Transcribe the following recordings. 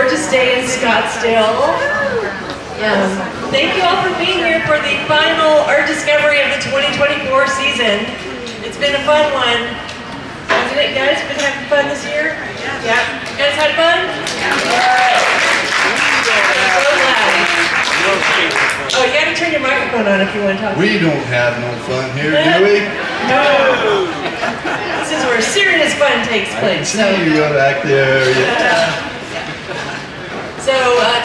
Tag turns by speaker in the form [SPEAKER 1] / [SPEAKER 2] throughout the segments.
[SPEAKER 1] gorgeous day in Scottsdale. Thank you all for being here for the final art discovery of the 2024 season. It's been a fun one. Hasn't it, guys? Been having fun this year? Yeah. You guys had fun? Yeah. I'm so glad. Oh, you gotta turn your microphone on if you want to talk.
[SPEAKER 2] We don't have no fun here, do we?
[SPEAKER 1] No. This is where serious fun takes place.
[SPEAKER 2] I can see you go back there. Yeah.
[SPEAKER 1] So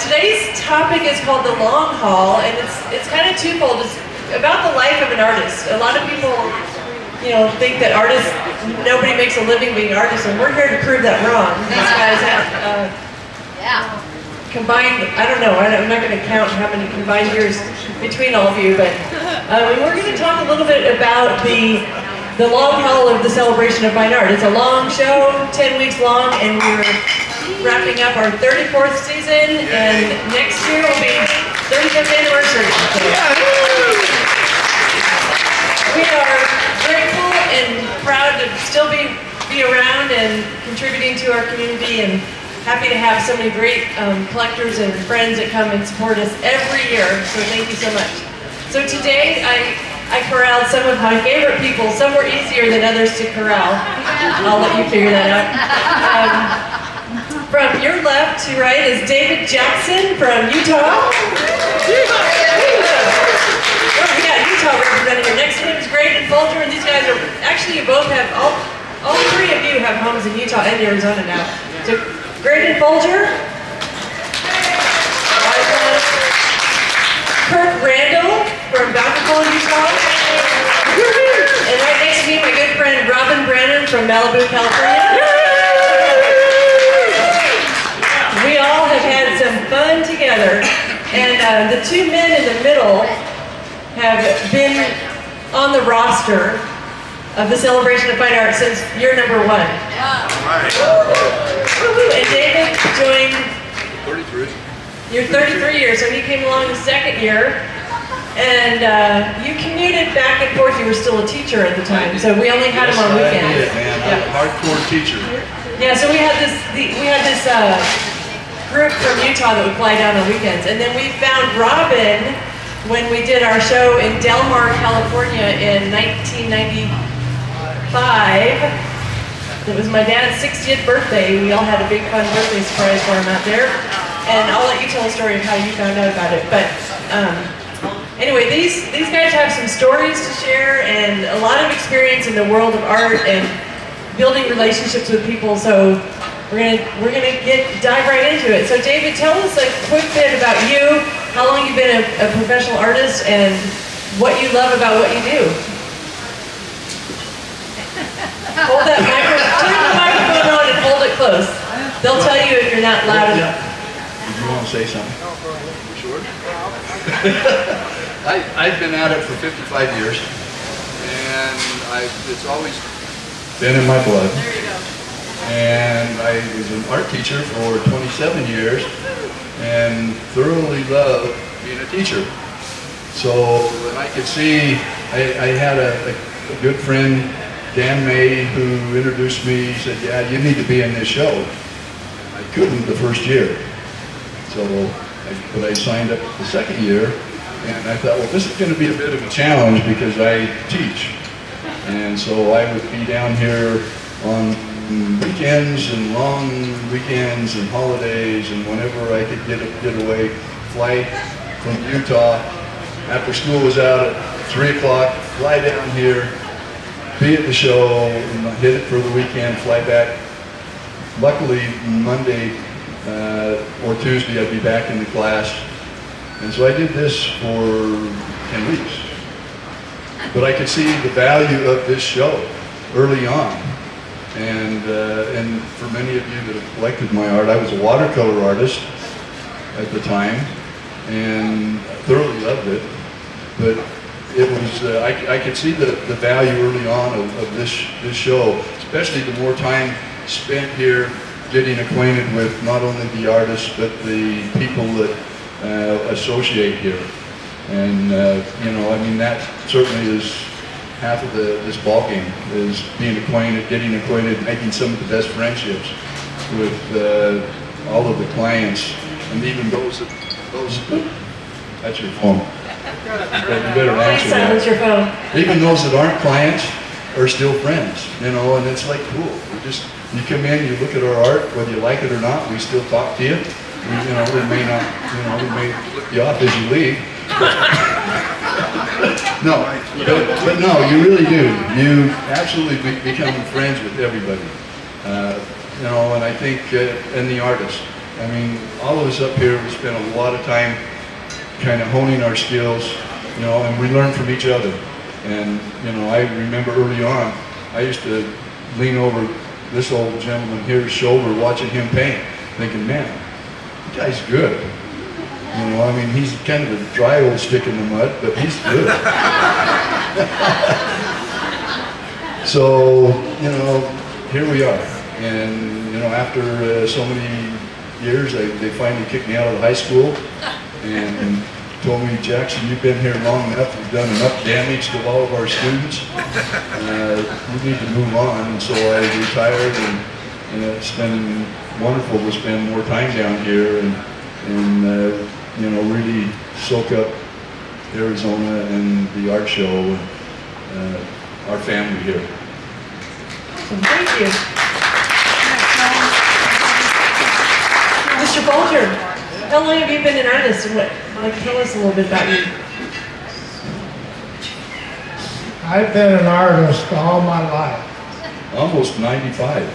[SPEAKER 1] today's topic is called the long haul, and it's kind of twofold. It's about the life of an artist. A lot of people, think that artists, nobody makes a living being artists, and we're here to prove that wrong. These guys have combined, I don't know, I'm not going to count how many combined years between all of you, but we're going to talk a little bit about the long haul of the celebration of fine art. It's a long show, 10 weeks long, and we're wrapping up our 34th season, and next year will be 35th anniversary. We are grateful and proud to still be around and contributing to our community, and happy to have so many great collectors and friends that come and support us every year, so thank you so much. So today I corralled some of my favorite people. Some were easier than others to corral. I'll let you figure that out. From your left to right is David Jackson from Utah. Utah representing here. Next to him is Graydon Foulger, and these guys are, actually you both have, all three of you have homes in Utah and Arizona now. So Graydon Foulger, Kirk Randle from Bountiful, Utah, and right next to me, my good friend Branham from Malibu, California. We all have had some fun together, and the two men in the middle have been on the roster of the Celebration of Fine Art since year number 1. And David joined
[SPEAKER 2] 33.
[SPEAKER 1] You're 33 years, so he came along the second year, and you commuted back and forth. You were still a teacher at the time, so we only had him on weekends.
[SPEAKER 2] I did, man. I'm a hardcore teacher.
[SPEAKER 1] Yeah, so we had this group from Utah that would fly down on weekends, and then we found Robin when we did our show in Del Mar, California in 1995. It was my dad's 60th birthday. We all had a big fun birthday surprise for him out there. And I'll let you tell a story of how you found out about it. But anyway, these guys have some stories to share and a lot of experience in the world of art and building relationships with people. So we're gonna dive right into it. So David, tell us a quick bit about you, how long you've been a professional artist, and what you love about what you do. Hold that microphone, turn the microphone on and hold it close. They'll tell you if you're not loud enough.
[SPEAKER 2] Did you want to say something? Sure. I've been at it for 55 years, and it's always been in my blood.
[SPEAKER 1] There you go.
[SPEAKER 2] And I was an art teacher for 27 years and thoroughly loved being a teacher. So when I could see, I had a good friend, Dan May, who introduced me. He said, "Yeah, you need to be in this show." I couldn't the first year. But I signed up the second year, and I thought, well, this is going to be a bit of a challenge because I teach. And so I would be down here on weekends and long weekends and holidays, and whenever I could get away, fly from Utah after school was out at 3 o'clock, fly down here, be at the show, and hit it for the weekend, fly back. Luckily, Monday or Tuesday, I'd be back in the class. And so I did this for 10 weeks. But I could see the value of this show early on. And for many of you that have collected my art, I was a watercolor artist at the time and thoroughly loved it. But it was, I could see the value early on of this show, especially the more time spent here getting acquainted with not only the artists but the people that associate here. And that certainly is half of this ball game, is being acquainted, getting acquainted, making some of the best friendships with all of the clients, and even those that's your phone. You better
[SPEAKER 1] Please
[SPEAKER 2] answer
[SPEAKER 1] silence your phone.
[SPEAKER 2] that. Even those that aren't clients are still friends, you know, and it's like cool. You come in, you look at our art, whether you like it or not, we still talk to you. We may not, we may flip you off as you leave. No, but no, you really do. You absolutely become friends with everybody. And I think, and the artists. I mean, all of us up here, we spend a lot of time kind of honing our skills, and we learn from each other. And, I remember early on, I used to lean over this old gentleman here's shoulder watching him paint, thinking, man, the guy's good. He's kind of a dry old stick in the mud, but he's good. So, here we are. And, after so many years, they finally kicked me out of the high school and told me, Jackson, you've been here long enough, you've done enough damage to all of our students. You need to move on. And so I retired, and it's been wonderful to spend more time down here and really soak up Arizona and the art show and our family here.
[SPEAKER 1] Awesome. Thank you. Mr. Foulger, how long have you been an artist, and tell us a little bit about you.
[SPEAKER 3] I've been an artist all my life.
[SPEAKER 2] Almost 95.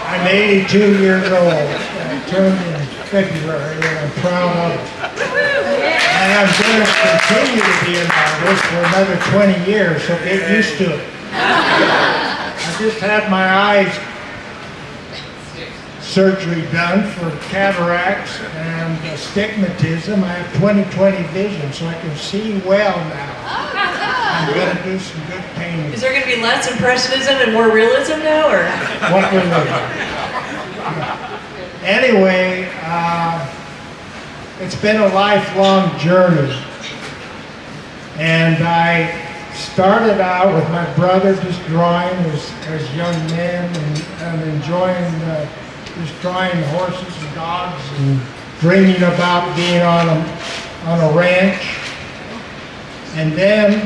[SPEAKER 3] I'm 82 years old. I turned in February, and I'm proud of it. And I'm going to continue to be an artist for another 20 years, so get used to it. I just had my eyes surgery done for cataracts and astigmatism. I have 20/20 vision, so I can see well now. I'm going to do some good painting.
[SPEAKER 1] Is there going to be less impressionism and more realism now, or?
[SPEAKER 3] What we're looking. Anyway, it's been a lifelong journey, and I started out with my brother just drawing as young men and enjoying just drawing horses and dogs and dreaming about being on a ranch. And then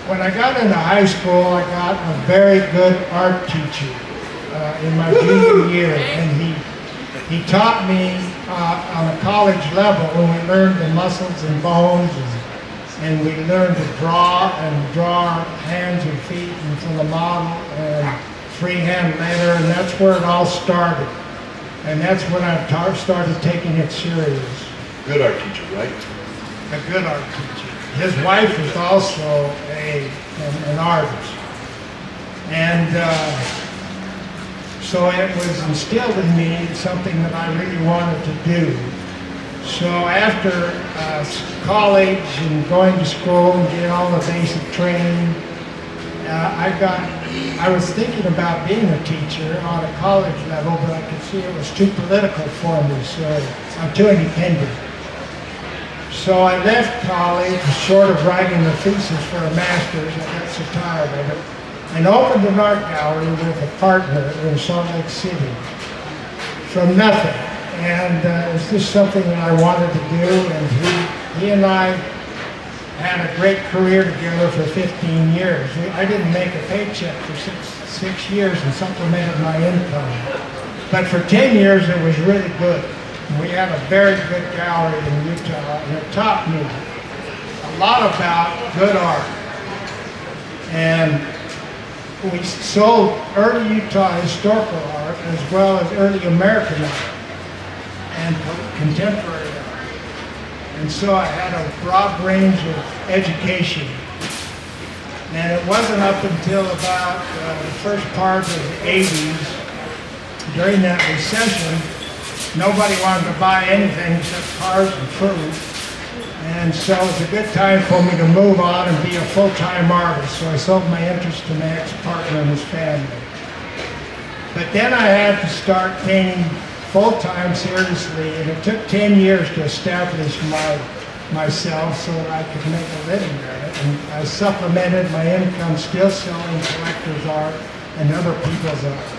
[SPEAKER 3] when I got into high school, I got a very good art teacher in my junior year, and he taught me on a college level when we learned the muscles and bones, and we learned to draw our hands and feet and from the model and freehand letter, and that's where it all started. And that's when I started taking it serious.
[SPEAKER 2] Good art teacher, right?
[SPEAKER 3] A good art teacher. His wife was also an artist. And so it was instilled in me something that I really wanted to do. So after college and going to school and getting all the basic training, I was thinking about being a teacher on a college level, but I could see it was too political for me, so I'm too independent. So I left college, short of writing a thesis for a master's, I got so tired of it, and opened an art gallery with a partner in Salt Lake City from nothing. And it's just something that I wanted to do, and he and I had a great career together for 15 years. I didn't make a paycheck for six years and supplemented my income. But for 10 years it was really good. We had a very good gallery in Utah, and it taught me a lot about good art. And we sold early Utah historical art as well as early American art and contemporary art. And so I had a broad range of education. And it wasn't up until about the first part of the 80s, during that recession, nobody wanted to buy anything except cars and food. And so it was a good time for me to move on and be a full-time artist. So I sold my interest to my ex-partner and his family. But then I had to start painting full-time seriously, and it took 10 years to establish myself so that I could make a living at it. And I supplemented my income still selling collector's art and other people's art.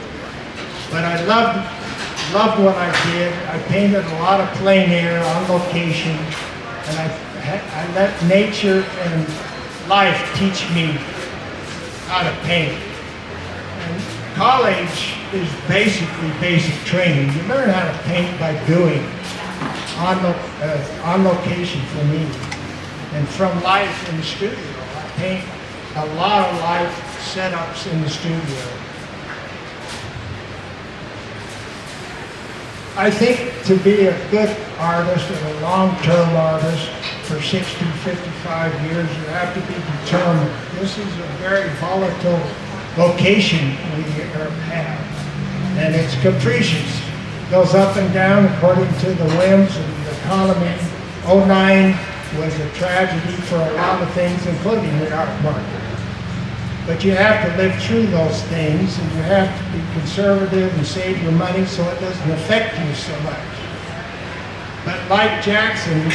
[SPEAKER 3] But I loved what I did. I painted a lot of plein air on location, and I let nature and life teach me how to paint. And college is basically basic training. You learn how to paint by doing, on location for me. And from life in the studio, I paint a lot of life setups in the studio. I think to be a good artist and a long-term artist for 60, 55 years, you have to be determined. This is a very volatile location we have, and it's capricious. It goes up and down according to the whims of the economy. '09 was a tragedy for a lot of things, including the art market. But you have to live through those things, and you have to be conservative and save your money so it doesn't affect you so much. But like Jackson,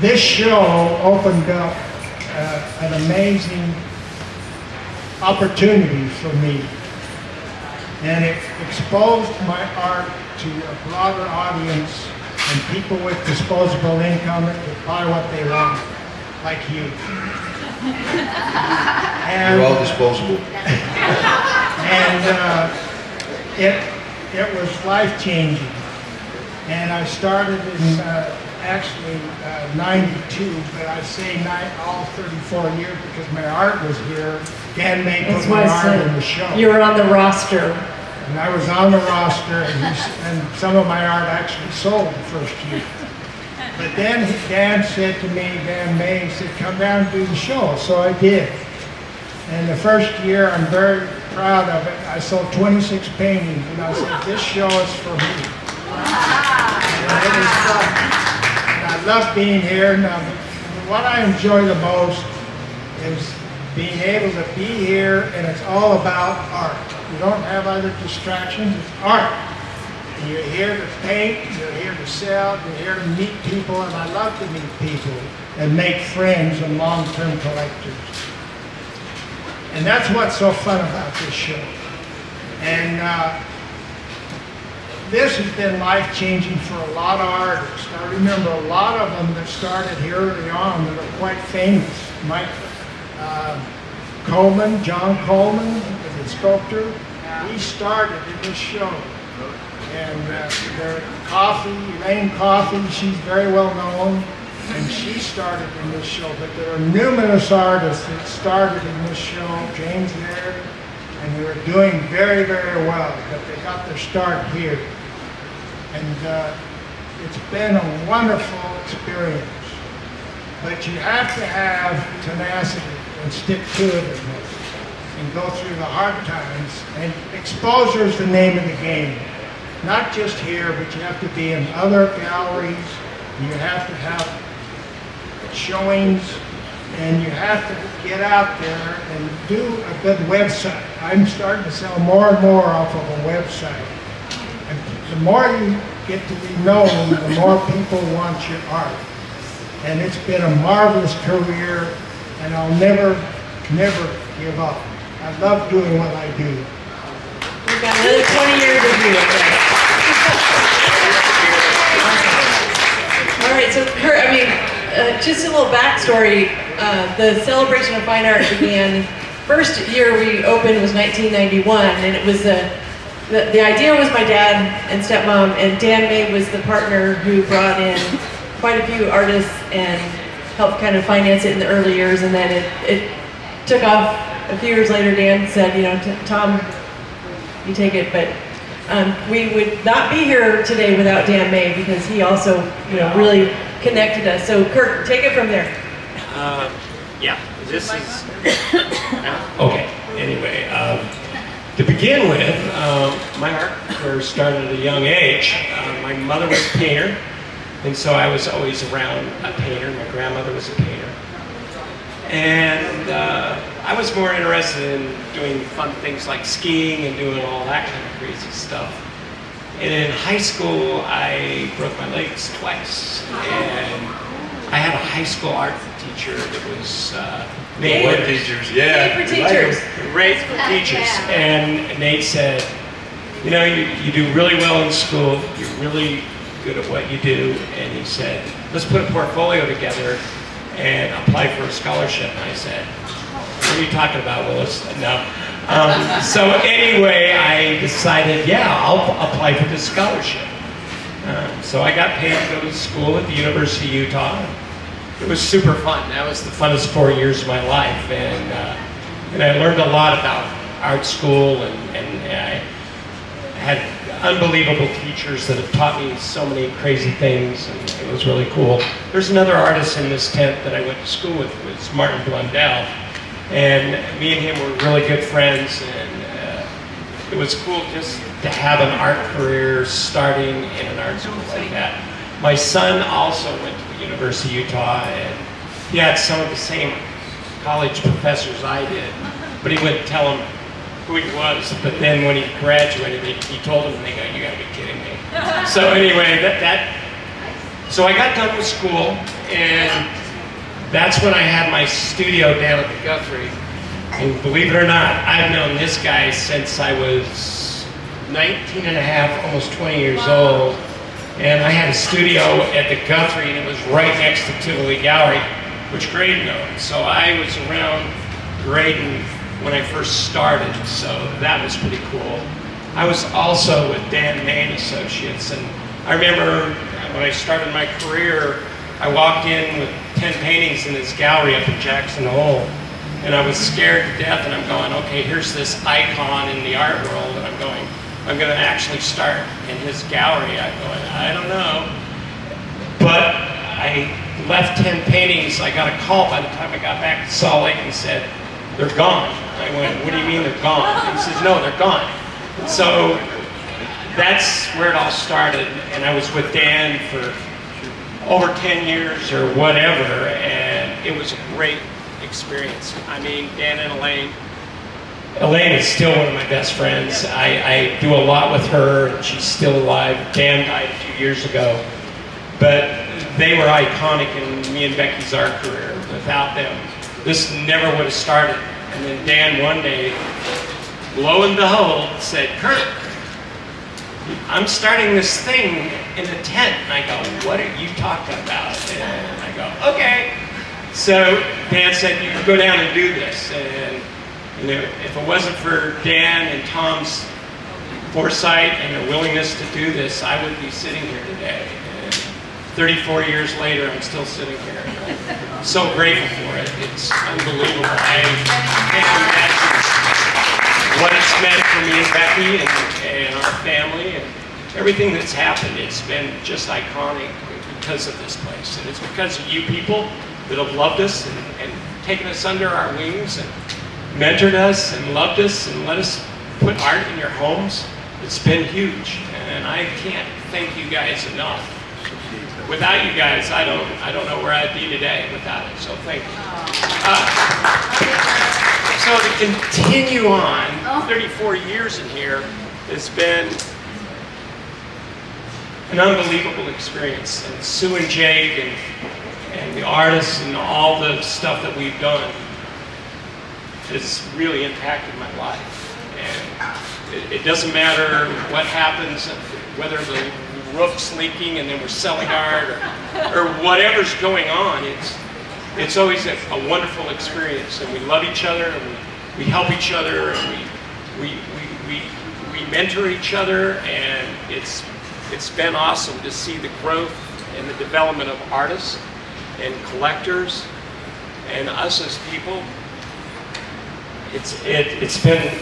[SPEAKER 3] this show opened up an amazing opportunity for me. And it exposed my art to a broader audience and people with disposable income that could buy what they want, like you. And,
[SPEAKER 2] We're all disposable.
[SPEAKER 3] And it was life-changing. And I started in actually 92, but I say all 34 years because my art was here. Dan May put my art in the show.
[SPEAKER 1] You were on the roster.
[SPEAKER 3] And I was on the roster, and some of my art actually sold the first year. But then Dan said to me, Dan May said, come down and do the show. So I did. And the first year, I'm very proud of it. I sold 26 paintings, and I said, this show is for me. And it was fun. And I love being here. Now, what I enjoy the most is being able to be here, and it's all about art. You don't have other distractions, it's art. And you're here to paint, you're here to sell, you're here to meet people, and I love to meet people and make friends and long-term collectors. And that's what's so fun about this show. And this has been life-changing for a lot of artists. I remember a lot of them that started here early on that are quite famous. Mike Coleman, John Coleman, the sculptor, he started in this show. And their Elaine Coffey, she's very well known, and she started in this show. But there are numerous artists that started in this show, James Laird, and they were doing very, very well, but they got their start here. And it's been a wonderful experience. But you have to have tenacity and stick-to-itiveness and go through the hard times. And exposure is the name of the game. Not just here, but you have to be in other galleries. You have to have showings, and you have to get out there and do a good website. I'm starting to sell more and more off of a website. And the more you get to be known, the more people want your art. And it's been a marvelous career, and I'll never give up. I love doing what I do.
[SPEAKER 1] We've got another 20 years of you. All right, so Kurt, just a little backstory. The Celebration of Fine Art began, first year we opened was 1991, and it was the idea was my dad and stepmom, and Dan May was the partner who brought in quite a few artists and helped kind of finance it in the early years, and then it took off. A few years later, Dan said, Tom, you take it, but we would not be here today without Dan May because he also, really connected us. So, Kirk, take it from there.
[SPEAKER 4] Yeah, this is okay. Anyway, to begin with, my art career started at a young age. My mother was a painter, and so I was always around a painter. My grandmother was a painter, and I was more interested in doing fun things like skiing and doing all that kind of crazy stuff. And in high school, I broke my legs twice, and I had a high school art teacher teacher that was
[SPEAKER 1] Nate.
[SPEAKER 2] What teachers? Yeah.
[SPEAKER 1] Nate for
[SPEAKER 2] we like
[SPEAKER 1] teachers.
[SPEAKER 2] 'em.
[SPEAKER 4] Raised for teachers. And Nate said, you know, you do really well in school. You're really good at what you do. And he said, let's put a portfolio together and apply for a scholarship. And I said, what are you talking about, Willis? No. So anyway, I decided, yeah, I'll apply for this scholarship. So I got paid to go to school at the University of Utah. It was super fun. That was the funnest 4 years of my life. And I learned a lot about art school, and I had unbelievable teachers that have taught me so many crazy things, and it was really cool. There's another artist in this tent that I went to school with, was Martin Blundell. And me and him were really good friends, and it was cool just to have an art career starting in an art school like that. My son also went to the University of Utah, and he had some of the same college professors I did, but he wouldn't tell them who he was. But then when he graduated, he told them, and they go, "You gotta be kidding me." So anyway, so I got done with school, and that's when I had my studio down at the Guthrie. And believe it or not, I've known this guy since I was 19 and a half, almost 20 years old. And I had a studio at the Guthrie, and it was right next to Tivoli Gallery, which Graydon owned. So I was around Graydon when I first started, so that was pretty cool. I was also with Dan Main Associates, and I remember when I started my career, I walked in with 10 paintings in his gallery up in Jackson Hole, and I was scared to death, and I'm going, okay, here's this icon in the art world, and I'm going to actually start in his gallery. I'm going, I don't know. But I left 10 paintings. I got a call by the time I got back to Salt Lake and said, they're gone. I went, what do you mean they're gone? He says, no, they're gone. So that's where it all started, and I was with Dan for over 10 years or whatever, and it was a great experience. I mean, Dan and Elaine is still one of my best friends. I do a lot with her, and she's still alive. Dan died a few years ago, but they were iconic in me and Becky's art career. Without them, this never would have started. And then Dan one day, lo and behold, said, Kurt, I'm starting this thing in a tent. And I go, what are you talking about? And I go, okay. So Dan said, you can go down and do this. And you know, if it wasn't for Dan and Tom's foresight and their willingness to do this, I wouldn't be sitting here today. And 34 years later, I'm still sitting here. I'm so grateful for it. It's unbelievable. I can't imagine what it's meant for me and Becky and our family and everything that's happened. It's been just iconic because of this place. And it's because of you people that have loved us and taken us under our wings and mentored us and loved us and let us put art in your homes. It's been huge, and I can't thank you guys enough. Without you guys, I don't know where I'd be today without it. So thank you. So to continue on, 34 years in here has been an unbelievable experience. And Sue and Jake and the artists and all the stuff that we've done has really impacted my life. And it doesn't matter what happens, whether the roof's leaking and then we're selling art or whatever's going on, it's always a wonderful experience. And we love each other, and we help each other, and we mentor each other, and it's been awesome to see the growth and the development of artists and collectors and us as people. It's been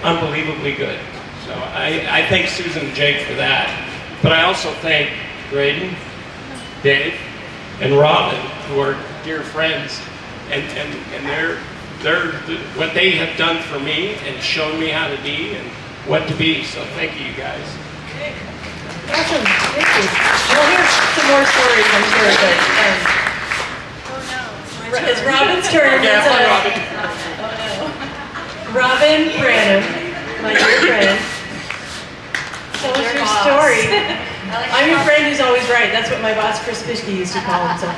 [SPEAKER 4] unbelievably good. So I thank Susan and Jake for that. But I also thank Graydon, Dave, and Robin, who are dear friends, and they're what they have done for me and shown me how to be and what to be. So thank you guys.
[SPEAKER 1] Awesome. Thank you. Well, here's some more stories, I'm sure, but it's Robin's turn.
[SPEAKER 4] Yeah, hi, Robin.
[SPEAKER 1] Robin Branham, my dear friend. Tell us your story. I'm your friend who's always right. That's what my boss, Chris Fishke, used to call himself.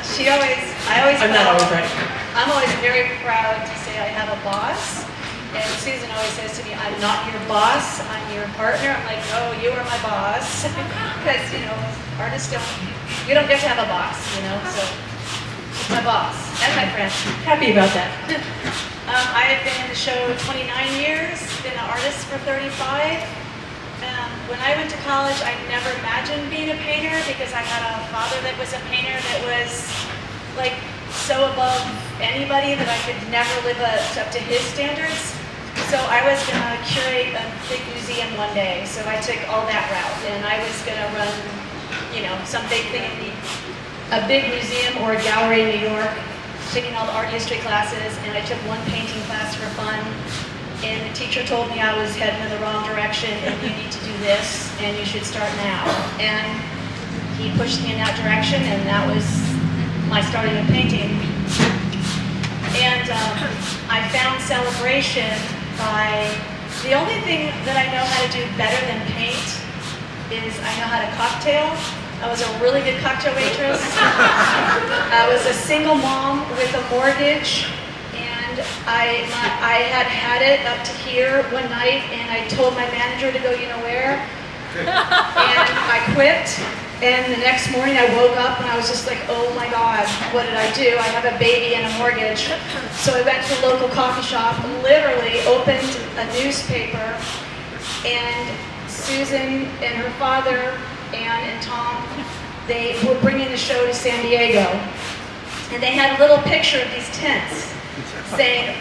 [SPEAKER 5] She always,
[SPEAKER 1] I'm not always right.
[SPEAKER 5] I'm always very proud to say I have a boss. And Susan always says to me, I'm not your boss, I'm your partner. I'm like, oh, you are my boss. Because, artists you don't get to have a boss, so she's my boss and my friend.
[SPEAKER 1] Happy about that.
[SPEAKER 5] I have been in the show 29 years, been an artist for 35. When I went to college, I never imagined being a painter because I had a father that was a painter that was like so above anybody that I could never live up to his standards. So I was going to curate a big museum one day. So I took all that route, and I was going to run, some big thing, a big museum or a gallery in New York, taking all the art history classes, and I took one painting class for fun. And the teacher told me I was heading in the wrong direction, and you need to do this, and you should start now. And he pushed me in that direction, and that was my starting of painting. And I found celebration by, the only thing that I know how to do better than paint is I know how to cocktail. I was a really good cocktail waitress. I was a single mom with a mortgage, and I had it up to here one night, and I told my manager to go where, and I quit. And the next morning I woke up and I was just like, oh my God, what did I do? I have a baby and a mortgage. So I went to a local coffee shop and literally opened a newspaper, and Susan and her father, Ann and Tom, they were bringing the show to San Diego. And they had a little picture of these tents saying,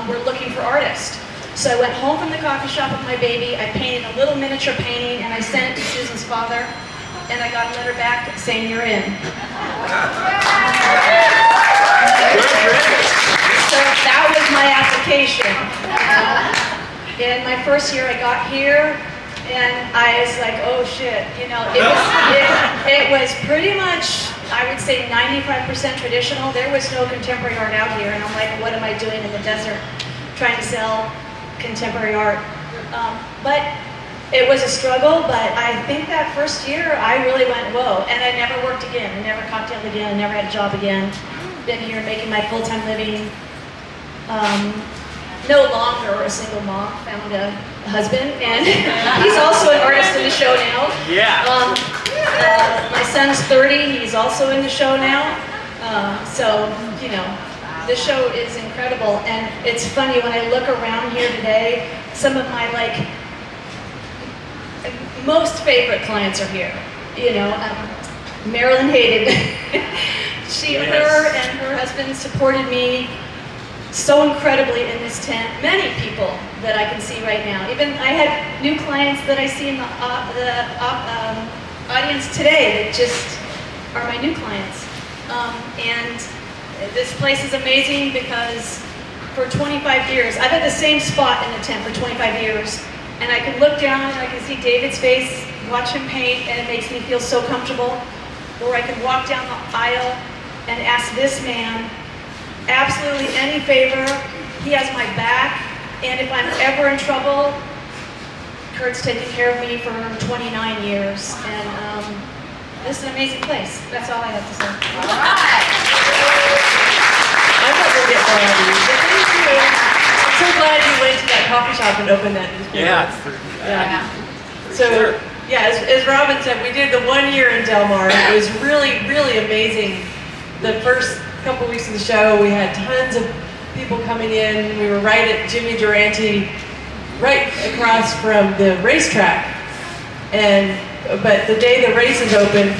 [SPEAKER 5] we're looking for artists. So I went home from the coffee shop with my baby, I painted a little miniature painting, and I sent it to Susan's father. And I got a letter back saying you're in. So that was my application. In my first year I got here, and I was like, oh shit, it was pretty much, I would say 95% traditional. There was no contemporary art out here, and I'm like, what am I doing in the desert trying to sell contemporary art? But it was a struggle, but I think that first year I really went, whoa, and I never worked again. I never cocktailed again, I never had a job again. Been here making my full-time living. No longer a single mom, found a husband, and he's also an artist in the show now.
[SPEAKER 4] Yeah.
[SPEAKER 5] My son's 30, he's also in the show now. So, the show is incredible, and it's funny when I look around here today, some of my most favorite clients are here. Marilyn Hayden. Her and her husband supported me so incredibly in this tent. Many people that I can see right now. Even I had new clients that I see in the audience today that just are my new clients. And this place is amazing because for 25 years, I've had the same spot in the tent for 25 years. And I can look down and I can see David's face, watch him paint, and it makes me feel so comfortable. Or I can walk down the aisle and ask this man absolutely any favor. He has my back, and if I'm ever in trouble, Kurt's taken care of me for 29 years. And this is an amazing place. That's all I have to say.
[SPEAKER 1] All right. I'm not going to get far out of you, but thank you. I'm so glad you went to that coffee shop and opened that newspaper. Yeah. So, as Robin said, we did the 1 year in Del Mar. It was really, really amazing. The first couple weeks of the show, we had tons of people coming in. We were right at Jimmy Durante, right across from the racetrack. But the day the races opened,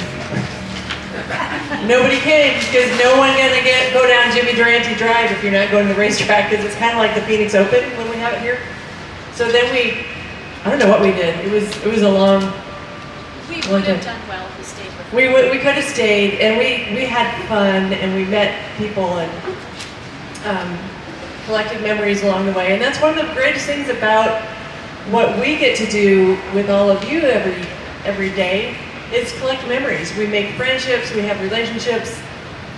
[SPEAKER 1] nobody came because no one gonna go down Jimmy Durante Drive if you're not going to the racetrack, because it's kind of like the Phoenix Open when we have it here. So then I don't know what we did. It was a long.
[SPEAKER 5] We would have done well if we stayed with
[SPEAKER 1] We could have stayed, and we had fun, and we met people and collected memories along the way. And that's one of the greatest things about what we get to do with all of you every day. It's collect memories. We make friendships, we have relationships.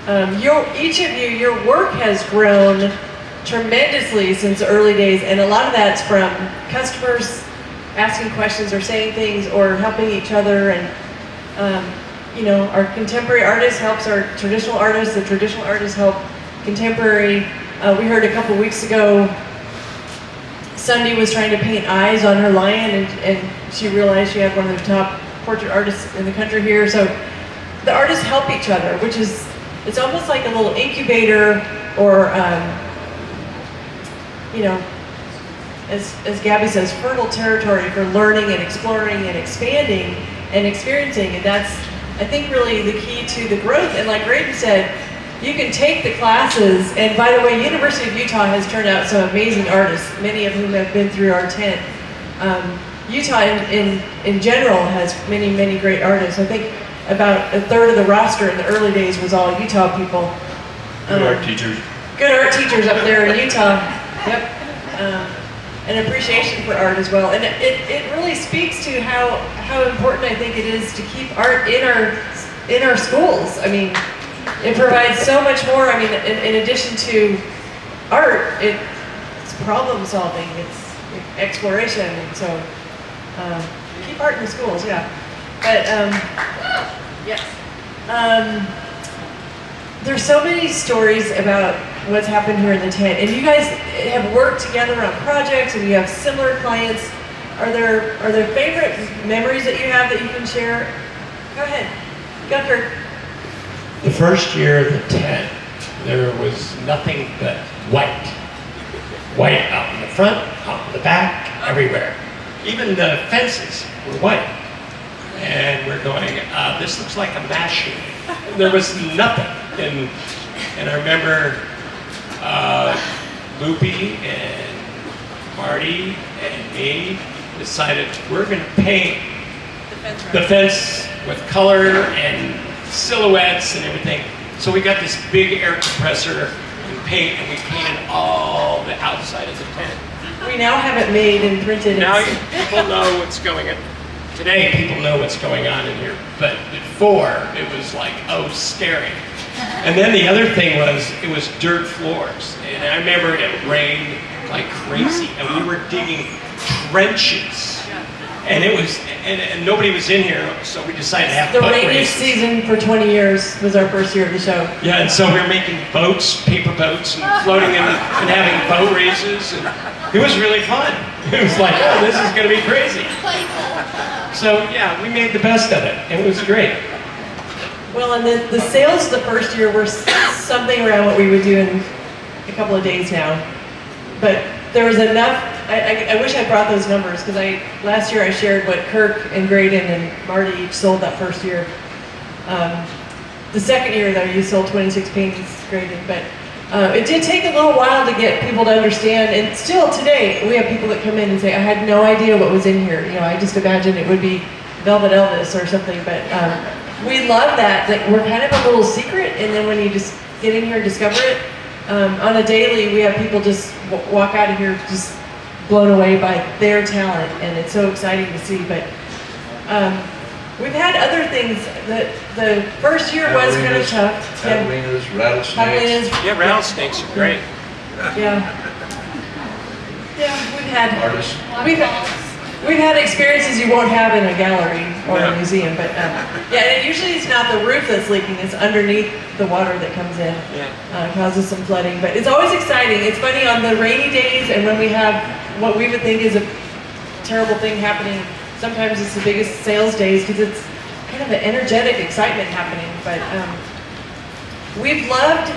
[SPEAKER 1] Each of you, your work has grown tremendously since the early days, and a lot of that's from customers asking questions or saying things or helping each other. And you know, our contemporary artist helps our traditional artists, the traditional artists help contemporary. We heard a couple weeks ago, Sunday was trying to paint eyes on her lion, and she realized she had one of the top portrait artists in the country here. So the artists help each other, which is, it's almost like a little incubator, or, you know, as Gabby says, fertile territory for learning and exploring and expanding and experiencing. And that's, I think, really the key to the growth. And like Graydon said, you can take the classes, and by the way, University of Utah has turned out some amazing artists, many of whom have been through our tent. Utah in general has many, many great artists. I think about a third of the roster in the early days was all Utah people.
[SPEAKER 2] Good art teachers.
[SPEAKER 1] Good art teachers up there in Utah. Yep. An appreciation for art as well. And it really speaks to how important I think it is to keep art in our schools. I mean, it provides so much more. I mean, in addition to art, it's problem solving, it's exploration, and so keep art in the schools, yeah. But yes, there's so many stories about what's happened here in the tent, and you guys have worked together on projects, and you have similar clients. Are there favorite memories that you have that you can share? Go ahead, Gunter.
[SPEAKER 4] The first year of the tent, there was nothing but white. White out in the front, out in the back, everywhere. Even the fences were white. And we're going, this looks like a machine. There was nothing. And I remember Loopy and Marty and me decided we're going to paint the fence with color and silhouettes and everything. So we got this big air compressor and paint, and we painted all the outside of the tent.
[SPEAKER 1] We now have it made and printed.
[SPEAKER 4] Now people know what's going on. Today people know what's going on in here, but before it was like, oh, scary. And then the other thing was, it was dirt floors. And I remember it rained like crazy, and we were digging trenches. And it was, and nobody was in here, so we decided to have
[SPEAKER 1] the
[SPEAKER 4] boat
[SPEAKER 1] rainiest
[SPEAKER 4] races.
[SPEAKER 1] season for 20 years was our first year of the show.
[SPEAKER 4] Yeah, and so we were making boats, paper boats, and floating them and having boat races. And it was really fun. It was like, oh, this is going to be crazy. So yeah, we made the best of it. It was great.
[SPEAKER 1] Well, and the sales the first year were something around what we would do in a couple of days now. But there was enough. I wish I brought those numbers, because last year I shared what Kirk and Graydon and Marty each sold that first year. The second year though, you sold 26 paintings, Graydon, but it did take a little while to get people to understand, and still today we have people that come in and say, I had no idea what was in here. You know, I just imagined it would be Velvet Elvis or something, but we love that we're kind of a little secret, and then when you just get in here and discover it, on a daily we have people just walk out of here just blown away by their talent, and it's so exciting to see. But we've had other things. The first year was kind of tough.
[SPEAKER 2] Javelinas, rattlesnakes.
[SPEAKER 1] Javelinas.
[SPEAKER 4] Yeah, rattlesnakes are great.
[SPEAKER 1] Yeah. Yeah,
[SPEAKER 2] Artists.
[SPEAKER 1] we've had experiences you won't have in a gallery or a museum, but yeah, and usually it's not the roof that's leaking, it's underneath the water that comes in. Causes some flooding, but it's always exciting. It's funny, on the rainy days and when we have what we would think is a terrible thing happening, sometimes it's the biggest sales days because it's kind of an energetic excitement happening. But we've loved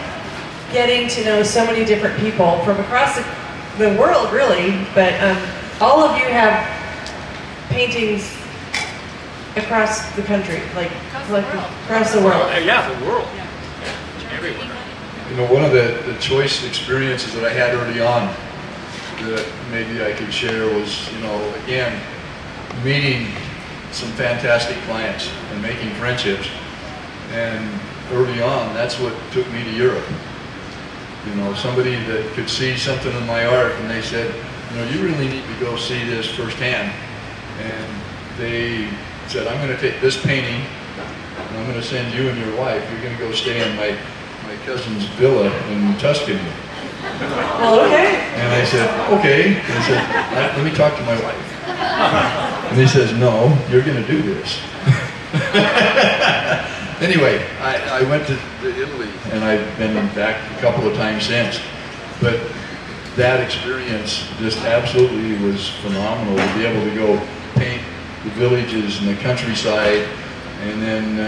[SPEAKER 1] getting to know so many different people from across the world, really, but all of you have paintings across the country, like across the world.
[SPEAKER 4] Yeah, the world. Yeah. Everywhere.
[SPEAKER 2] You know, one of the choice experiences that I had early on that maybe I could share was, you know, again, meeting some fantastic clients and making friendships. And early on, that's what took me to Europe. You know, somebody that could see something in my art, and they said, you know, you really need to go see this firsthand. And they said, I'm going to take this painting, and I'm going to send you and your wife. You're going to go stay in my cousin's villa in Tuscany.
[SPEAKER 1] Well, okay.
[SPEAKER 2] And I said, okay. And I said, let me talk to my wife. And he says, no, you're going to do this. Anyway, I went to Italy, and I've been back a couple of times since. But that experience just absolutely was phenomenal to be able to go paint the villages and the countryside, and then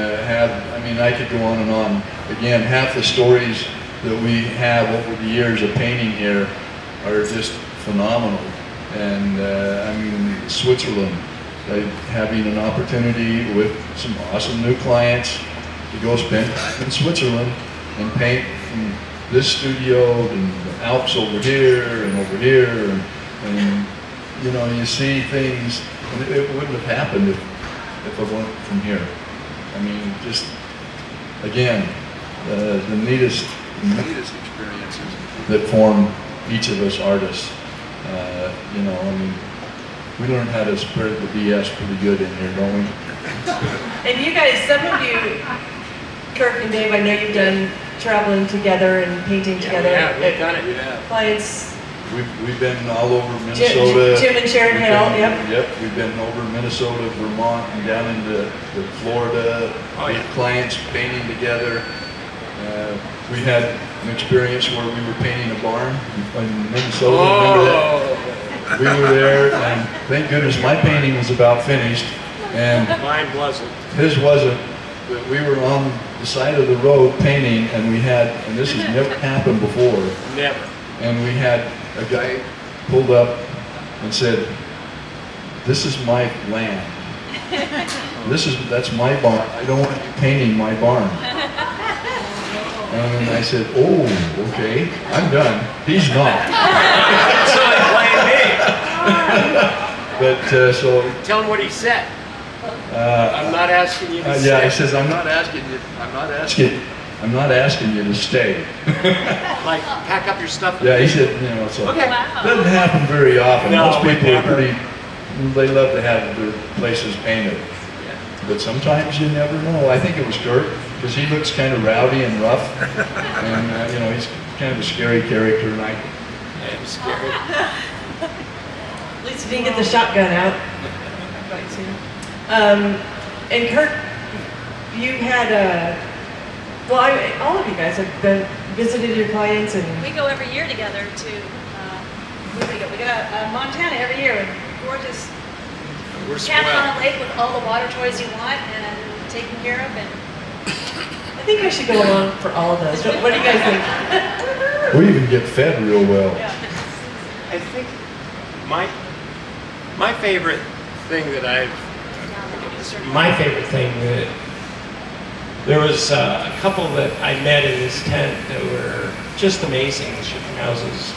[SPEAKER 2] I could go on and on. Again, half the stories that we have over the years of painting here are just phenomenal. And Switzerland, having an opportunity with some awesome new clients to go spend time in Switzerland and paint from this studio and the Alps over here, and you see things, and it wouldn't have happened if I weren't from here. Just again, the neatest experiences that form each of us artists. We learn how to spread the BS pretty good in here, don't we?
[SPEAKER 1] And you guys, some of you, Kirk and Dave, I know you've done traveling together and painting together.
[SPEAKER 4] Yeah, we've done it.
[SPEAKER 2] Yeah.
[SPEAKER 1] Clients.
[SPEAKER 2] We've been all over Minnesota.
[SPEAKER 1] Jim and Sharon Hale, yep.
[SPEAKER 2] Yep, we've been over Minnesota, Vermont, and down into Florida with clients painting together. We had an experience where we were painting a barn in Minnesota. Remember that? We were there, and thank goodness my painting was about finished, and
[SPEAKER 4] mine wasn't.
[SPEAKER 2] His wasn't. But we were on the side of the road painting, and this has never happened before.
[SPEAKER 4] Never.
[SPEAKER 2] And we had a guy pulled up and said, "This is my land. That's my barn. I don't want you painting my barn." And I said, "Oh, okay, I'm done. He's not."
[SPEAKER 4] So he blamed me.
[SPEAKER 2] But so
[SPEAKER 4] Tell him what he said. I'm not asking you to stay.
[SPEAKER 2] yeah, he says, I'm not asking you to stay.
[SPEAKER 4] Like, pack up your stuff.
[SPEAKER 2] Yeah, he said, so
[SPEAKER 4] Okay.
[SPEAKER 2] doesn't happen very often.
[SPEAKER 4] No,
[SPEAKER 2] Most people are
[SPEAKER 4] never.
[SPEAKER 2] they love to have their places painted.
[SPEAKER 4] Yeah.
[SPEAKER 2] But sometimes you never know. I think it was Kirk, because he looks kind of rowdy and rough, and he's kind of a scary character, and
[SPEAKER 4] I'm scared.
[SPEAKER 1] At least he didn't get the shotgun out. And Kirk, you had all of you guys have visited your clients, and
[SPEAKER 5] We go every year together to, where do we go? We go to Montana every year with gorgeous
[SPEAKER 4] We're
[SPEAKER 5] cabin
[SPEAKER 4] spoiled.
[SPEAKER 5] on a lake with all the water toys you want and taken care of. And
[SPEAKER 1] I think I should go along for all of those. What do you guys think?
[SPEAKER 2] we even get fed real well.
[SPEAKER 4] I think my favorite thing that there was a couple that I met in this tent that were just amazing, shipping houses.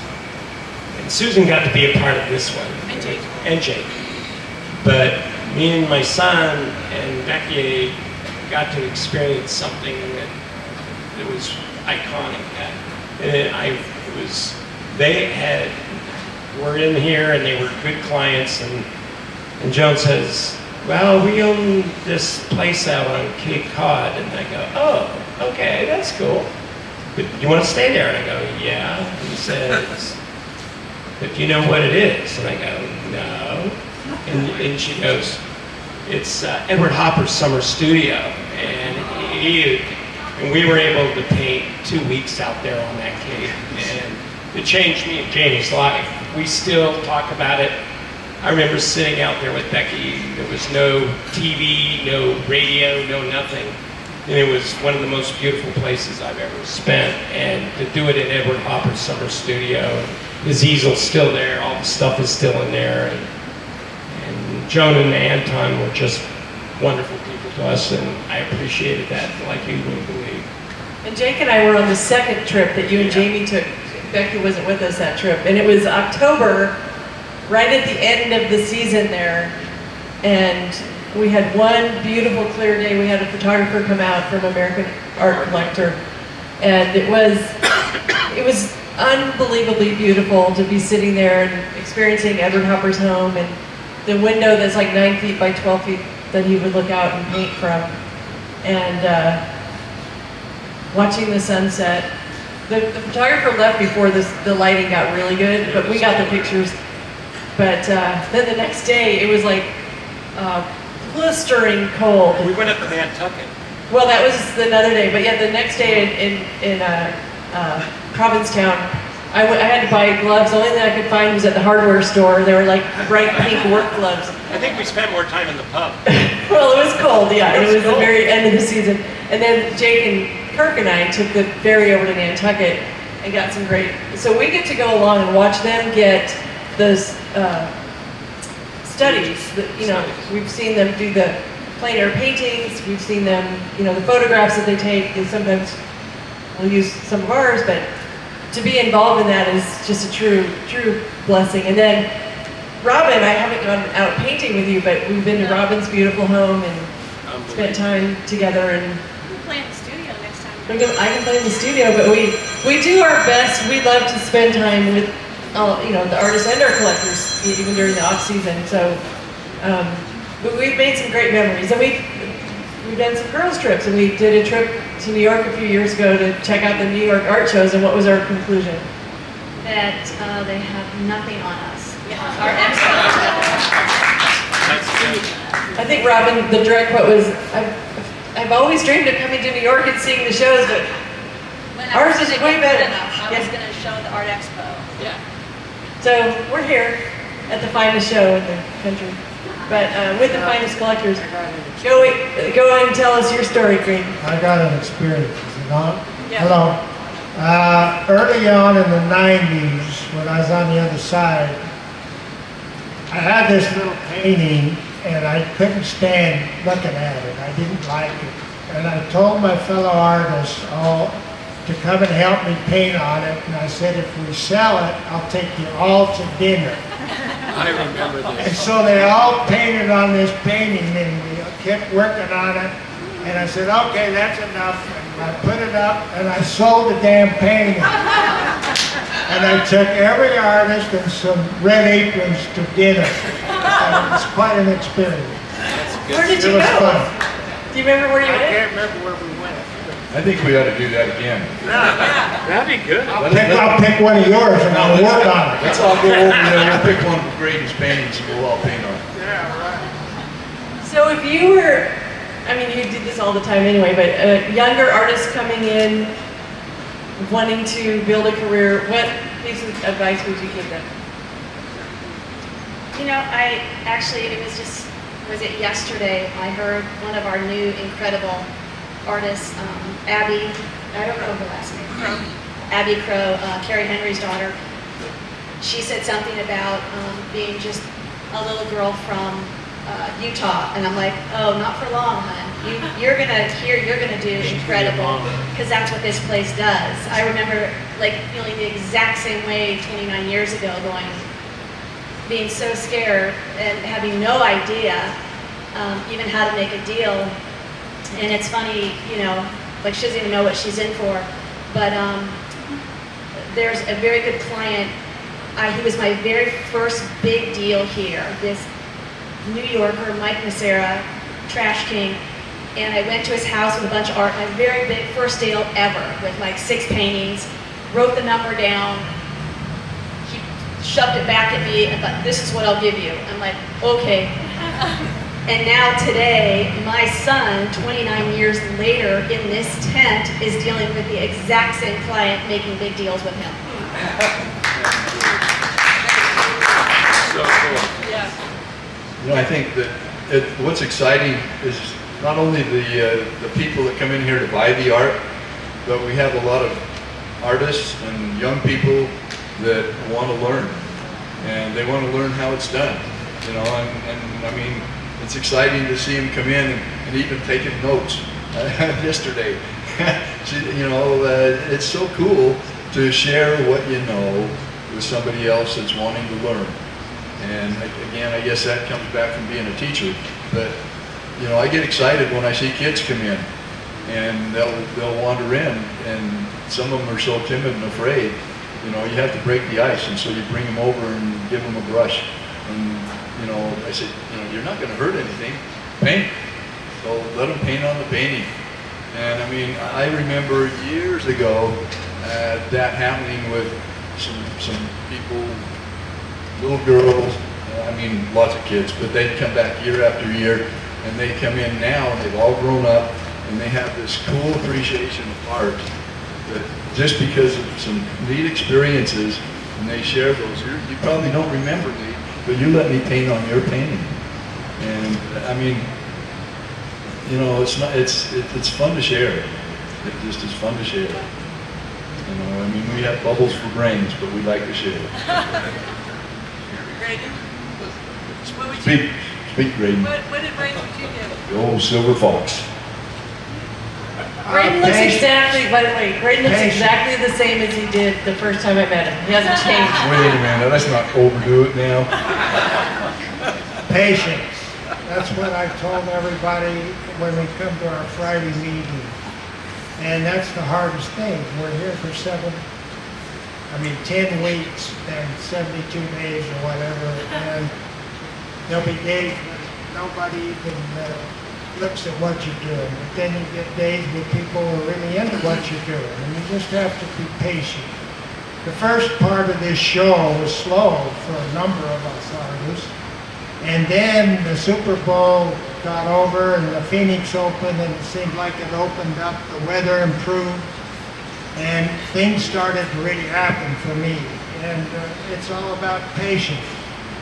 [SPEAKER 4] And Susan got to be a part of this one. And Jake. But me and my son and Becky got to experience something that was iconic. They were in here and they were good clients, and Joan says, "Well, we own this place out on Cape Cod," and I go, "Oh, okay, that's cool. But you want to stay there?" And I go, "Yeah." And he says, "But you know what it is?" And I go, "No." And she goes, "It's Edward Hopper's summer studio," and we were able to paint 2 weeks out there on that cape, and it changed me and Jamie's life. We still talk about it. I remember sitting out there with Becky. There was no TV, no radio, no nothing. And it was one of the most beautiful places I've ever spent. And to do it in Edward Hopper's summer studio, his easel's still there, all the stuff is still in there. And Joan and Anton were just wonderful people to us, and I appreciated that like you wouldn't believe.
[SPEAKER 1] And Jake and I were on the second trip that you and Jamie took. Becky wasn't with us that trip, and it was October, right at the end of the season there, and we had one beautiful clear day. We had a photographer come out from American Art Collector, and it was unbelievably beautiful to be sitting there and experiencing Edward Hopper's home, and the window that's like 9 feet by 12 feet that he would look out and paint from, and watching the sunset. The photographer left before the lighting got really good, but we got the pictures. But then the next day, it was like blistering cold.
[SPEAKER 4] We went up to Nantucket.
[SPEAKER 1] Well, that was another day, but yeah, the next day in Provincetown, I had to buy gloves. The only thing I could find was at the hardware store. They were like bright pink work gloves.
[SPEAKER 4] I think we spent more time in the pub.
[SPEAKER 1] Well, it was cold, yeah, and it was the
[SPEAKER 4] cold.
[SPEAKER 1] very end of the season. And then Jake and Kirk and I took the ferry over to Nantucket and got some great. So we get to go along and watch them get those studies. We've seen them do the plein air paintings. We've seen them, the photographs that they take. They sometimes we'll use some of ours, but to be involved in that is just a true blessing. And then Robin, I haven't gone out painting with you, but we've been to Robin's beautiful home and spent time together. And
[SPEAKER 5] We'll play in the studio next time.
[SPEAKER 1] I can play in the studio, but we do our best. We love to spend time with the artists and our collectors, even during the off season. So but we've made some great memories, and we've done some girls trips, and we did a trip to New York a few years ago to check out the New York art shows. And what was our conclusion?
[SPEAKER 5] That they have nothing on us.
[SPEAKER 1] Yeah.
[SPEAKER 5] Our experts.
[SPEAKER 4] That's good.
[SPEAKER 1] I think Robin, the direct quote was, I've always dreamed of coming to New York and seeing the shows, but ours is way better.
[SPEAKER 5] I was going to show the art expo.
[SPEAKER 1] Yeah. So we're here at the finest show in the country, but with the finest collectors. Go and tell us your story, Green.
[SPEAKER 3] I got an experience, is it on?
[SPEAKER 1] Yeah.
[SPEAKER 3] Hello. Early on in the 90s, when I was on the other side, I had this little painting, and I couldn't stand looking at it. I didn't like it. And I told my fellow artists to come and help me paint on it, and I said, if we sell it, I'll take you all to dinner.
[SPEAKER 4] I remember
[SPEAKER 3] And
[SPEAKER 4] this.
[SPEAKER 3] so they all painted on this painting, and we kept working on it. And I said, okay, that's enough. And I put it up, and I sold the damn painting. And I took every artist and some red aprons to dinner. And it was quite an experience.
[SPEAKER 4] That's good.
[SPEAKER 1] Where did
[SPEAKER 3] It
[SPEAKER 1] you
[SPEAKER 3] was
[SPEAKER 1] go?
[SPEAKER 3] fun.
[SPEAKER 1] Do you remember where you
[SPEAKER 3] I
[SPEAKER 1] went?
[SPEAKER 3] can't remember where we went.
[SPEAKER 2] I think we ought to do that again.
[SPEAKER 4] That'd be good.
[SPEAKER 3] I'll pick one of yours, and I'll work on it.
[SPEAKER 2] Let's all go over there, we'll pick one of Graydon's paintings and we'll all paint on it.
[SPEAKER 3] Yeah, right.
[SPEAKER 1] So if you were, you did this all the time anyway, but younger artists coming in, wanting to build a career, what piece of advice would you give them?
[SPEAKER 5] Was it yesterday, I heard one of our new incredible artists, Abby, I don't know her last name, Abby Crow, Carrie Henry's daughter. She said something about being just a little girl from Utah, and I'm like, oh, not for long, hon. You're gonna do incredible, because that's what this place does. I remember feeling the exact same way 29 years ago, being so scared and having no idea even how to make a deal. And it's funny, she doesn't even know what she's in for. But there's a very good client. He was my very first big deal here. This New Yorker, Mike Nacera, Trash King. And I went to his house with a bunch of art. My very big first deal ever, with 6 paintings. Wrote the number down. Shoved it back at me and thought, this is what I'll give you. I'm like, okay. And now today, my son, 29 years later, in this tent, is dealing with the exact same client, making big deals with him.
[SPEAKER 4] So cool.
[SPEAKER 1] Yeah.
[SPEAKER 2] I think that what's exciting is not only the people that come in here to buy the art, but we have a lot of artists and young people that want to learn, and they want to learn how it's done, and it's exciting to see them come in and even taking notes. Yesterday, it's so cool to share what you know with somebody else that's wanting to learn. And again, I guess that comes back from being a teacher, but I get excited when I see kids come in, and they'll wander in, and some of them are so timid and afraid. You have to break the ice, and so you bring them over and give them a brush. And, I said, you're not going to hurt anything. Paint. So let them paint on the painting. And I remember years ago that happening with some people, little girls, lots of kids, but they'd come back year after year, and they come in now, and they've all grown up, and they have this cool appreciation of art that just because of some neat experiences, and they share those. You probably don't remember me, but you let me paint on your painting. And I mean, you know, it's fun to share. It just is fun to share. You know, I mean, we have bubbles for brains, but we like to share.
[SPEAKER 1] Graydon? What would you,
[SPEAKER 2] Speak, Graydon.
[SPEAKER 1] what advice would you give?
[SPEAKER 2] The old silver fox.
[SPEAKER 1] Graydon looks
[SPEAKER 3] Patience.
[SPEAKER 1] exactly, by the way, Graydon looks
[SPEAKER 3] Patience.
[SPEAKER 1] exactly the same as he did the first time I met him. He hasn't changed.
[SPEAKER 2] Wait a minute, let's not overdo it now.
[SPEAKER 3] Patience. That's what I told everybody when we come to our Friday meeting. And that's the hardest thing. We're here for 10 weeks and 72 days or whatever. And there'll be days when nobody even looks at what you're doing. But then you get days where people are really into what you're doing. And you just have to be patient. The first part of this show was slow for a number of us artists. And then the Super Bowl got over and the Phoenix Open, and it seemed like it opened up, the weather improved, and things started to really happen for me. And it's all about patience.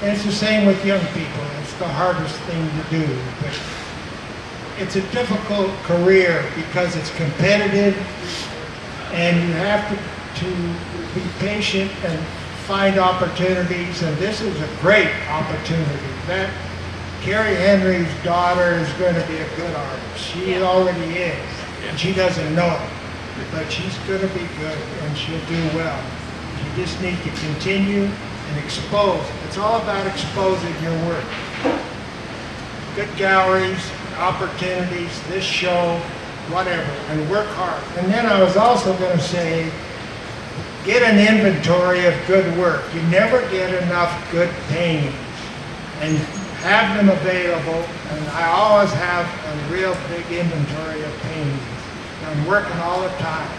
[SPEAKER 3] And it's the same with young people. It's the hardest thing to do. But it's a difficult career because it's competitive, and you have to be patient and find opportunities, and this is a great opportunity. That Carrie Henry's daughter is going to be a good artist. She already is. And she doesn't know it, but she's going to be good, and she'll do well. You just need to continue and expose. It's all about exposing your work. Good galleries, opportunities, this show, whatever, and work hard. And then I was also going to say, get an inventory of good work. You never get enough good paintings, and have them available. And I always have a real big inventory of paintings. I'm working all the time.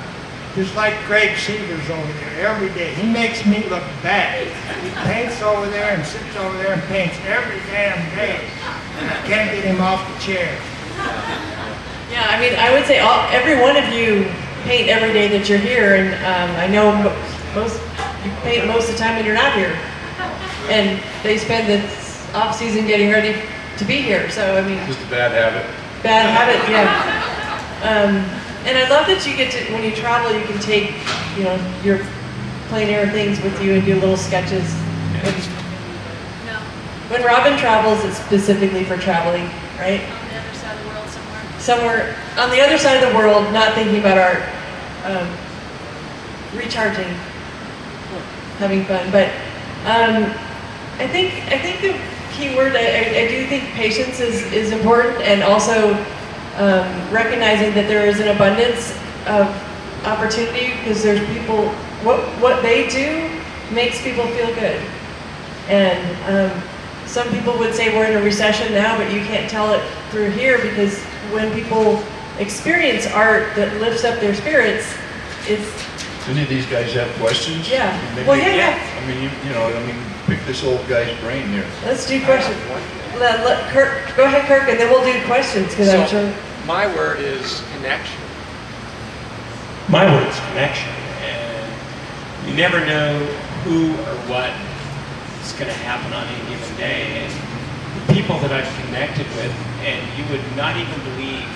[SPEAKER 3] Just like Greg Seegers over there, every day. He makes me look bad. He paints over there and sits over there and paints every damn day. And I can't get him off the chair.
[SPEAKER 1] Yeah, I mean, I would say every one of you paint every day that you're here, and I know you paint most of the time when you're not here, and they spend the off season getting ready to be here. So I mean,
[SPEAKER 2] Just a bad habit.
[SPEAKER 1] bad habit, yeah. And I love that you get to, when you travel, you can take, you know, your plein air things with you and do little sketches.
[SPEAKER 5] No,
[SPEAKER 1] When Robin travels, it's specifically for traveling, right?
[SPEAKER 5] on the other side of the world somewhere.
[SPEAKER 1] Somewhere on the other side of the world, not thinking about art, recharging, having fun. But I think the key word, I do think patience is important, and also recognizing that there is an abundance of opportunity, because there's people, what they do makes people feel good. And some people would say we're in a recession now, but you can't tell it through here, because when people experience art that lifts up their spirits, it's...
[SPEAKER 2] Any of these guys have questions?
[SPEAKER 1] Yeah.
[SPEAKER 2] Maybe-
[SPEAKER 1] Well, yeah.
[SPEAKER 2] I mean, pick this old guy's brain here.
[SPEAKER 1] Let's do questions. Let Kirk, go ahead, Kirk, and then we'll do questions, because I'm sure...
[SPEAKER 6] My word is connection.
[SPEAKER 4] My word's connection, and you never know who or what is going to happen on any given day. And the people that I've connected with, and you would not even believe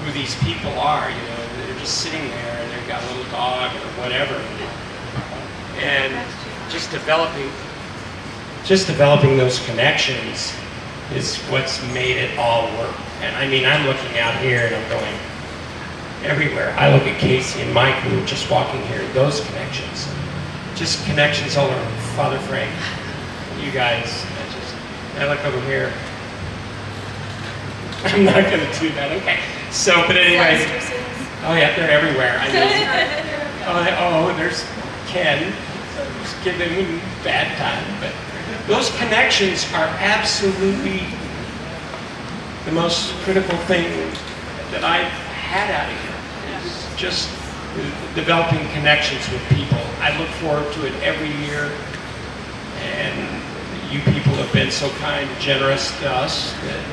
[SPEAKER 4] who these people are. You know, they're just sitting there, and they've got a little dog or whatever, and just developing those connections is what's made it all work. And I mean, I'm looking out here and I'm going everywhere. I look at Casey and Mike, who are just walking here, those connections. Just connections all over. Father Frank, you guys, I look over here. I'm not going to do that, okay. So, but anyway, oh yeah, they're everywhere. I mean, there's Ken, just giving him a bad time, but those connections are absolutely the most critical thing that I've had out of here, is just developing connections with people. I look forward to it every year, and you people have been so kind and generous to us that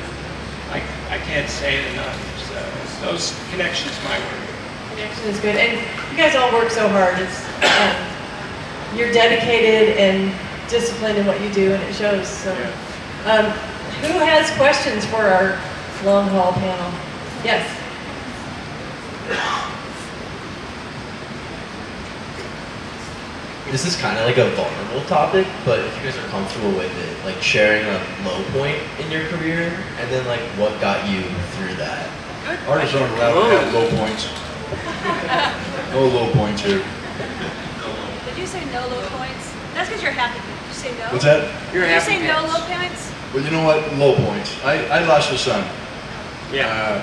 [SPEAKER 4] I can't say it enough. So those connections might work.
[SPEAKER 1] Connection is good, and you guys all work so hard. It's you're dedicated and disciplined in what you do, and it shows. So, who has questions for our long haul panel? Yes.
[SPEAKER 7] This is kind of like a vulnerable topic, but if you guys are comfortable with it, like sharing a low point in your career, and then like what got you through that.
[SPEAKER 2] Artists aren't allowed to have low points. No low points here.
[SPEAKER 8] Did you say no low points? That's because you're happy. Did you say no?
[SPEAKER 2] What's that?
[SPEAKER 6] You're
[SPEAKER 8] Did you
[SPEAKER 6] happy
[SPEAKER 8] say no
[SPEAKER 6] pants.
[SPEAKER 8] low points?
[SPEAKER 2] Well, you know what? Low points. I lost a son.
[SPEAKER 4] Yeah.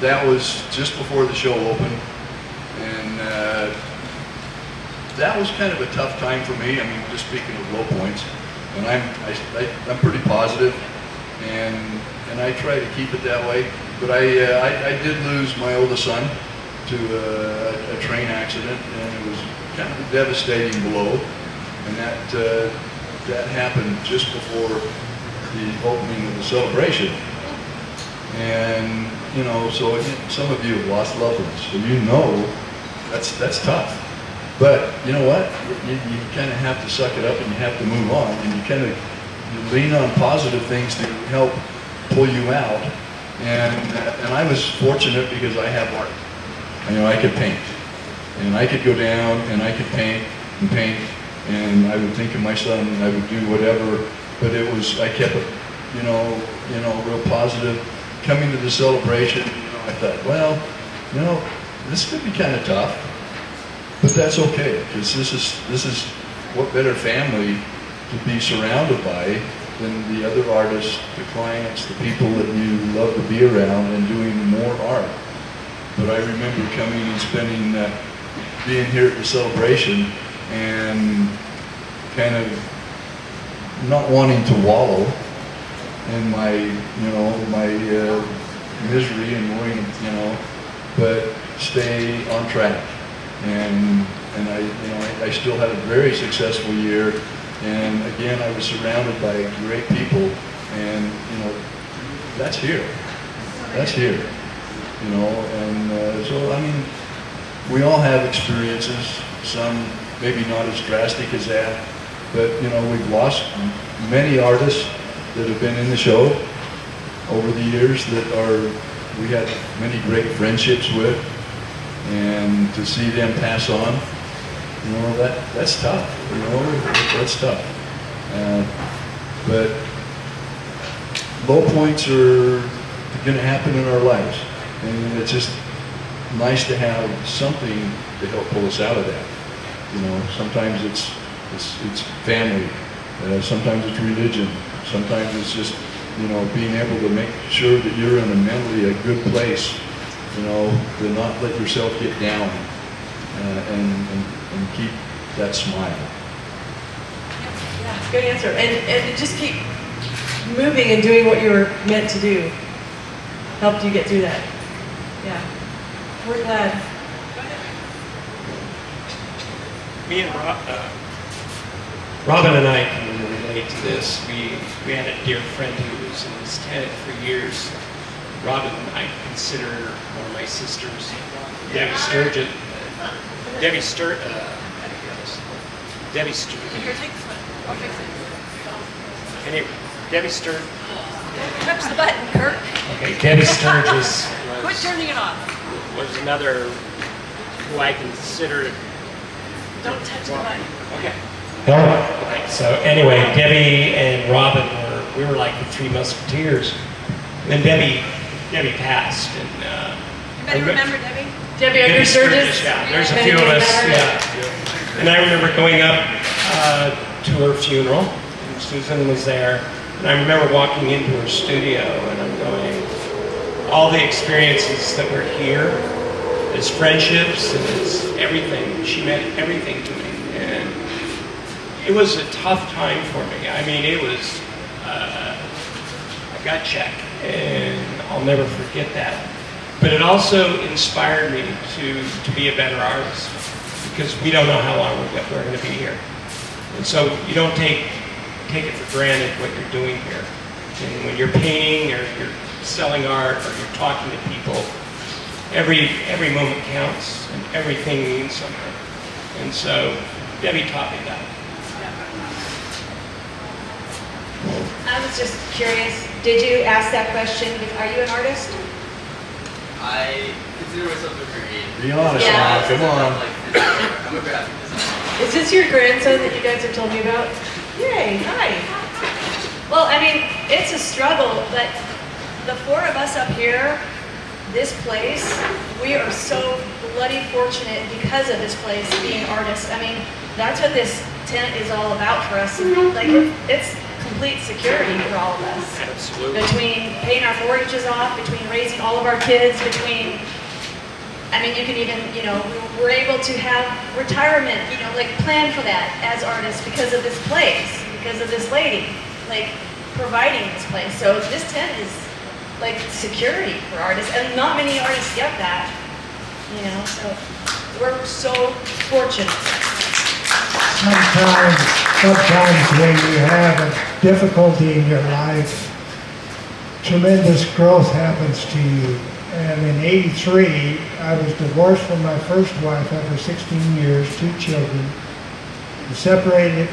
[SPEAKER 2] That was just before the show opened, and that was kind of a tough time for me. I mean, just speaking of low points, and I'm pretty positive, and I try to keep it that way. But I did lose my oldest son to a train accident, and it was kind of a devastating blow, and that happened just before the opening of the celebration. And you know, so some of you have lost loved ones, so you know that's tough. But you know what? You kind of have to suck it up, and you have to move on, and you lean on positive things to help pull you out. And I was fortunate because I have art. You know, I could paint, and I could go down and I could paint, and I would think of my son, and I would do whatever. But I kept it, you know, real positive. Coming to the celebration, I thought, well, you know, this could be kind of tough, but that's okay, because this is what better family to be surrounded by than the other artists, the clients, the people that you love to be around, and doing more art. But I remember coming and spending, being here at the celebration, and kind of not wanting to wallow in my, my misery and worrying, but stay on track. And I still had a very successful year. And again, I was surrounded by great people, and that's here. That's here. And so I mean, we all have experiences. Some maybe not as drastic as that, but we've lost many artists that have been in the show over the years that we had many great friendships with, and to see them pass on, that's tough. That's tough. But low points are going to happen in our lives, and it's just nice to have something to help pull us out of that. Sometimes it's family, sometimes it's religion, sometimes it's just being able to make sure that you're in a mentally a good place, to not let yourself get down, and keep that smile.
[SPEAKER 1] Yeah, good answer. And just keep moving and doing what you were meant to do helped you get through that. Yeah, we're glad.
[SPEAKER 4] Me and Robin and I can relate to this. We had a dear friend who was in this tent for years. Robin, I consider one of my sisters. Debbie Sturgeon. Debbie Sturgeon. Debbie Sturgeon.
[SPEAKER 8] Here, take this one. I'll fix it.
[SPEAKER 4] Anyway, Debbie Sturgeon.
[SPEAKER 8] Push the button, Kirk.
[SPEAKER 4] Okay, Debbie Sturgis
[SPEAKER 8] Quit turning it off.
[SPEAKER 4] was another who I considered.
[SPEAKER 8] Don't touch the button.
[SPEAKER 4] Okay. Okay. So anyway, Debbie and Robin we were like the three musketeers. Then Debbie passed, and
[SPEAKER 8] Anybody remember Debbie?
[SPEAKER 1] Debbie, are you Sturgis?
[SPEAKER 4] Yeah, there's a few of us. Yeah. And I remember going up to her funeral, and Susan was there, and I remember walking into her studio, and I'm going, all the experiences that were here, as friendships and as everything. She meant everything to me, and it was a tough time for me. I mean, it was a gut check, and I'll never forget that. But it also inspired me to be a better artist, because we don't know how long we're going to be here. And so you don't take it for granted what you're doing here. And when you're painting or you're selling art or you're talking to people, every moment counts and everything means something. And so Debbie taught me that.
[SPEAKER 9] I was just curious, did you ask that question? Are you an artist?
[SPEAKER 7] I consider myself a creative.
[SPEAKER 2] Be honest
[SPEAKER 9] Yeah.
[SPEAKER 2] now, come on.
[SPEAKER 7] I'm a graphic designer.
[SPEAKER 1] Is this your grandson that you guys have told me about? Yay, hi.
[SPEAKER 5] Well, I mean, it's a struggle, but the four of us up here, this place, we are so bloody fortunate because of this place being artists. I mean, that's what this tent is all about for us. Like, it's complete security for all of us.
[SPEAKER 6] Absolutely.
[SPEAKER 5] Between paying our mortgages off, between raising all of our kids, between, I mean, you can even, you know, we're able to have retirement, you know, like plan for that as artists because of this place, because of this lady, like providing this place. So this tent is like security for artists, and not many artists get that, you know, so we're so fortunate.
[SPEAKER 3] Sometimes when you have a difficulty in your life, tremendous growth happens to you. And in '83, I was divorced from my first wife after 16 years, 2 children, separated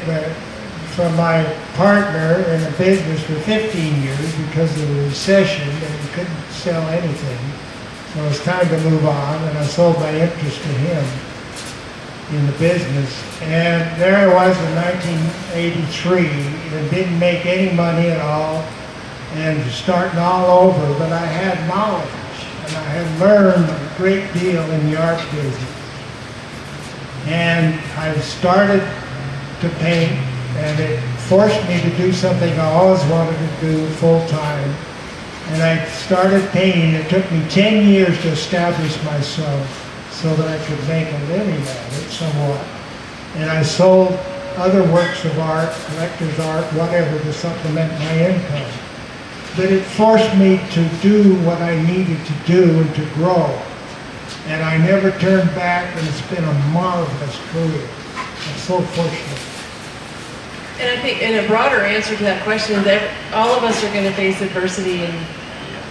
[SPEAKER 3] from my partner in a business for 15 years because of the recession and we couldn't sell anything. So it was time to move on, and I sold my interest to him in the business. And there I was in 1983 and didn't make any money at all and starting all over, but I had knowledge and I had learned a great deal in the art business. And I started to paint, and it forced me to do something I always wanted to do full time. And I started painting. It took me 10 years to establish myself so that I could make a living at it somewhat. And I sold other works of art, collector's art, whatever, to supplement my income. But it forced me to do what I needed to do and to grow. And I never turned back, and it's been a marvelous career. I'm so fortunate.
[SPEAKER 1] And I think in a broader answer to that question is that all of us are going to face adversity and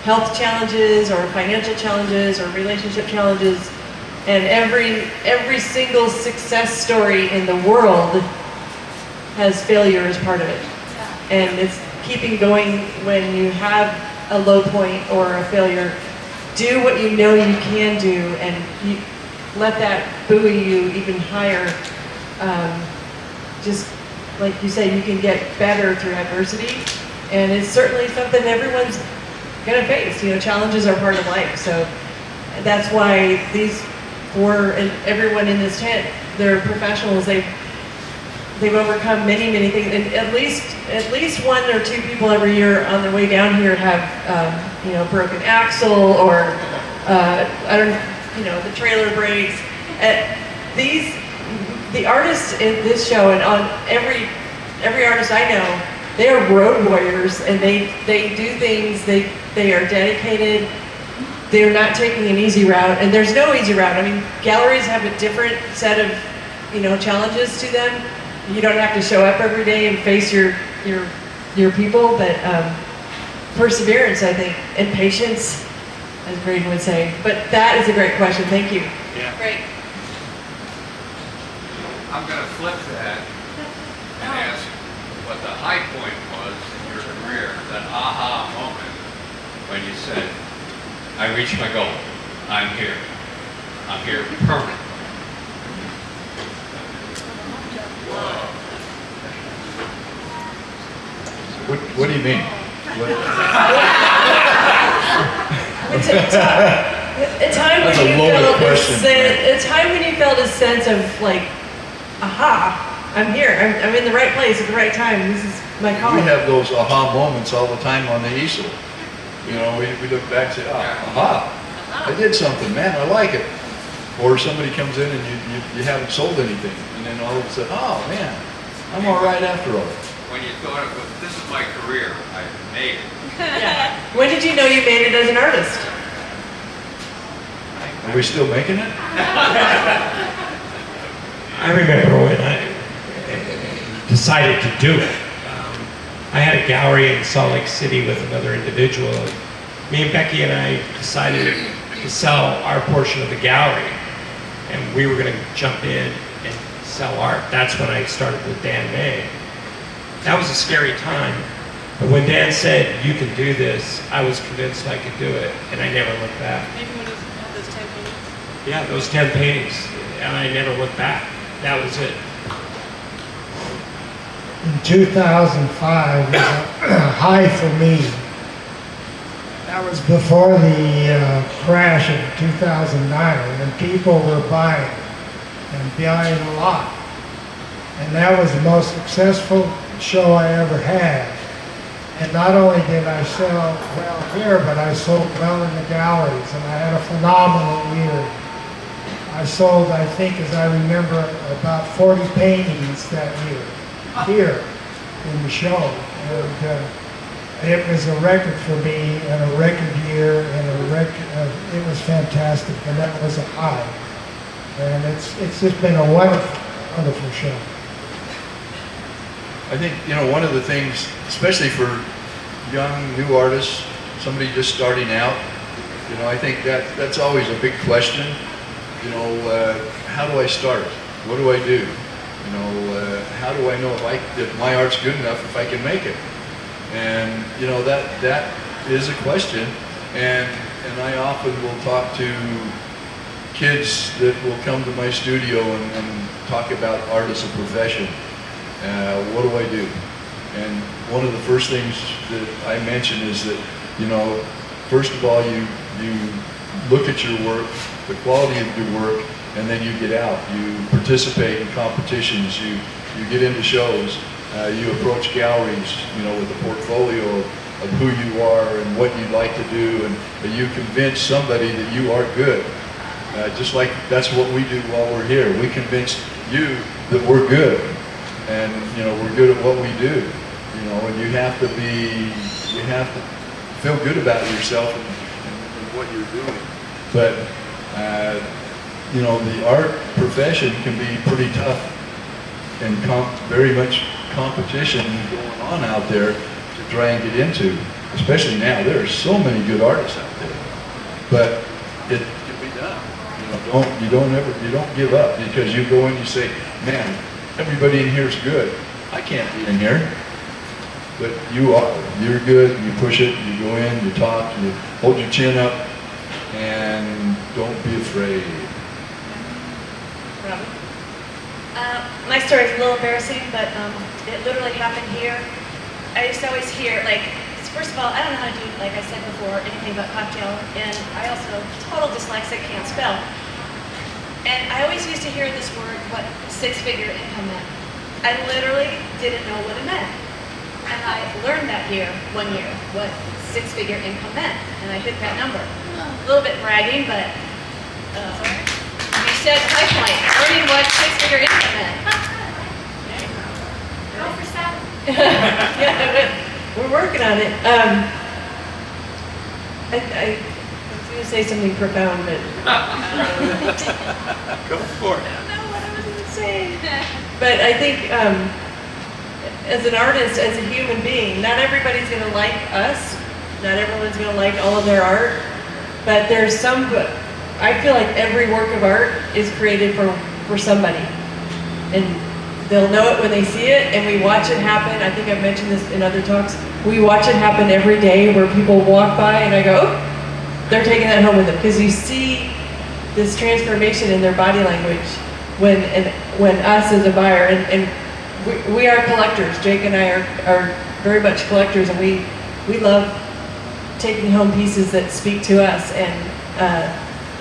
[SPEAKER 1] health challenges or financial challenges or relationship challenges. And every single success story in the world has failure as part of it. And it's keeping going when you have a low point or a failure. Do what you know you can do, and you let that buoy you even higher. Just like you say, you can get better through adversity, and it's certainly something everyone's gonna face. You know, challenges are part of life. So that's why these four and everyone in this tent, they're professionals. They've overcome many things, and at least 1 or 2 people every year on their way down here have you know, broken axle or the trailer breaks. The artists in this show and on every artist I know, they are road warriors, and they do things. They are dedicated. They're not taking an easy route, and there's no easy route. I mean, galleries have a different set of, you know, challenges to them. You don't have to show up every day and face your people, but perseverance, I think, and patience, as Graydon would say. But that is a great question. Thank you.
[SPEAKER 6] Yeah.
[SPEAKER 5] Great.
[SPEAKER 10] I'm going to flip that and ask what the high point was in your career, that aha moment when you said, I reached my goal. I'm here. I'm here permanently.
[SPEAKER 2] What do you mean?
[SPEAKER 1] A time
[SPEAKER 2] That's
[SPEAKER 1] when
[SPEAKER 2] a
[SPEAKER 1] you
[SPEAKER 2] loaded
[SPEAKER 1] felt
[SPEAKER 2] question,
[SPEAKER 1] a time when you felt a sense of like, aha, I'm here. I'm in the right place at the right time. This is my
[SPEAKER 2] We
[SPEAKER 1] calling.
[SPEAKER 2] have those aha moments all the time on the easel. You know, we look back and say, aha, I did something, man, I like it. Or somebody comes in and you haven't sold anything, and then all of a sudden, oh man, I'm all right after all.
[SPEAKER 10] When you thought, well, this is my career, I made it.
[SPEAKER 1] Yeah. When did you know you made it as an artist?
[SPEAKER 2] Are we still making it?
[SPEAKER 4] I remember when I decided to do it. I had a gallery in Salt Lake City with another individual. me and Becky and I decided to sell our portion of the gallery, and we were going to jump in and sell art. That's when I started with Dan May. That was a scary time, but when Dan said, "You can do this," I was convinced I could do it, and I never looked back.
[SPEAKER 8] Maybe when you had those 10 paintings?
[SPEAKER 4] Yeah, those 10 paintings, and I never looked back. That was it.
[SPEAKER 3] In 2005 was a high for me. That was before the crash of 2009, when people were buying and buying a lot. And that was the most successful show I ever had. And not only did I sell well here, but I sold well in the galleries, and I had a phenomenal year. I sold, I think, as I remember, about 40 paintings that year, here in the show. And it was a record for me, and a record year, and it was fantastic, and that was a high. And it's just been a wonderful, wonderful show.
[SPEAKER 2] I think, one of the things, especially for young, new artists, somebody just starting out, I think that's always a big question. How do I start? What do I do? How do I know if my art's good enough, if I can make it? And, that is a question. And I often will talk to kids that will come to my studio and talk about art as a profession. What do I do? And one of the first things that I mention is that, first of all, you look at your work, the quality of your work, and then you get out. You participate in competitions. You get into shows. You approach galleries, with a portfolio of who you are and what you'd like to do, and you convince somebody that you are good. Just like that's what we do while we're here. We convince you that we're good, and we're good at what we do. And you have to feel good about yourself and what you're doing. But the art profession can be pretty tough, and very much competition going on out there to try and get into. Especially now, there are so many good artists out there. But it can be done. You don't give up, because you go in and you say, man, everybody in here is good. I can't be in here. But you are. You're good. You push it. You go in. You talk. You hold your chin up, and don't be afraid.
[SPEAKER 5] Robin? My story is a little embarrassing, but it literally happened here. I used to always hear, first of all, I don't know how to do, like I said before, anything but cocktail, and I also total dyslexic, can't spell. And I always used to hear this word, what six-figure income meant. I literally didn't know what it meant. And I learned that here, one year, what six-figure income meant, and I hit that number. A little bit bragging, but you said high point, learning what six-figure income meant.
[SPEAKER 8] Go for 7.
[SPEAKER 1] Yeah, we're working on it. I was going to say something profound, but
[SPEAKER 6] Go for it.
[SPEAKER 5] I don't know what I was going to say.
[SPEAKER 1] but I think as an artist, as a human being, not everybody's going to like us. Not everyone's going to like all of their art. But there's I feel like every work of art is created for somebody. And they'll know it when they see it, and we watch it happen. I think I've mentioned this in other talks. We watch it happen every day, where people walk by and I go, oh, they're taking that home with them. Because you see this transformation in their body language when us as a buyer, and we are collectors. Jake and I are very much collectors, and we love taking home pieces that speak to us, and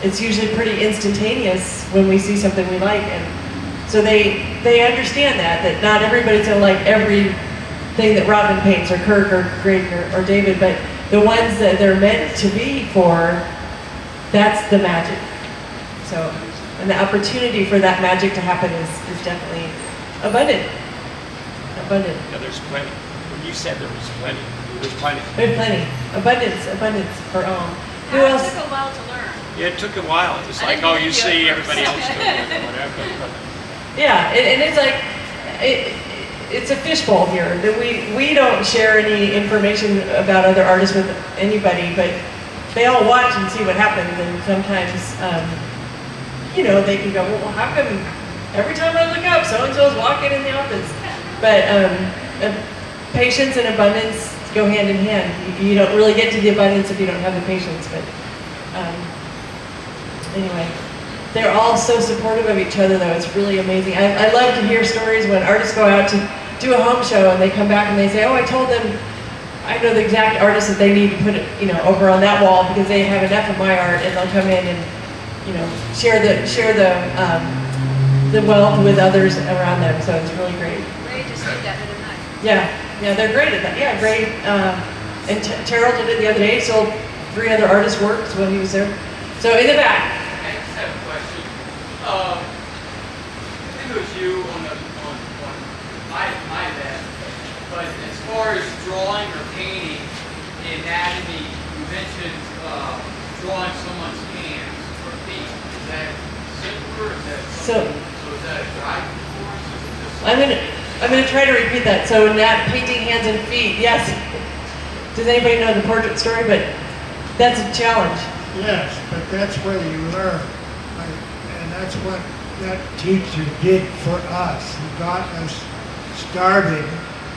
[SPEAKER 1] it's usually pretty instantaneous when we see something we like, and so they understand that not everybody's gonna like everything that Robin paints, or Kirk, or Graydon, or David, but the ones that they're meant to be for, that's the magic. So, and the opportunity for that magic to happen is definitely abundant.
[SPEAKER 4] Yeah, there's plenty. When you said there was plenty, there's plenty.
[SPEAKER 1] There's plenty. Abundance for all. Who
[SPEAKER 8] It
[SPEAKER 1] else?
[SPEAKER 8] took a while to learn.
[SPEAKER 4] Yeah, it took a while. It was
[SPEAKER 8] I
[SPEAKER 4] like,
[SPEAKER 8] didn't
[SPEAKER 4] oh, you
[SPEAKER 8] do it
[SPEAKER 4] see
[SPEAKER 8] first.
[SPEAKER 4] everybody else doing it or whatever.
[SPEAKER 1] Yeah, and it's like, it's a fishbowl here. That we don't share any information about other artists with anybody, but they all watch and see what happens, and sometimes, they can go, well, how come every time I look up, so-and-so's walking in the office? But patience and abundance go hand in hand. You don't really get to the abundance if you don't have the patience, but anyway. They're all so supportive of each other, though. It's really amazing. I love to hear stories when artists go out to do a home show and they come back and they say, oh, I told them I know the exact artist that they need to put it, over on that wall because they have enough of my art, and they'll come in and, share the wealth with others around them. So it's really great.
[SPEAKER 8] Ray just did that the other night.
[SPEAKER 1] Yeah, they're great at that. Yeah, great. And Terrell did it the other day. Sold 3 other artists' works when he was there. So in the back.
[SPEAKER 11] I just have a question. I think it was you on my lab, but as far as drawing or painting the anatomy, you mentioned drawing someone's hands or feet. Is that simpler? Is that something? So is that a driving force? Is it just
[SPEAKER 1] I'm gonna try to repeat that. So not painting hands and feet. Yes. Does anybody know the portrait story? But that's a challenge.
[SPEAKER 3] Yes, but that's where you learn. And that's what that teacher did for us. He got us started,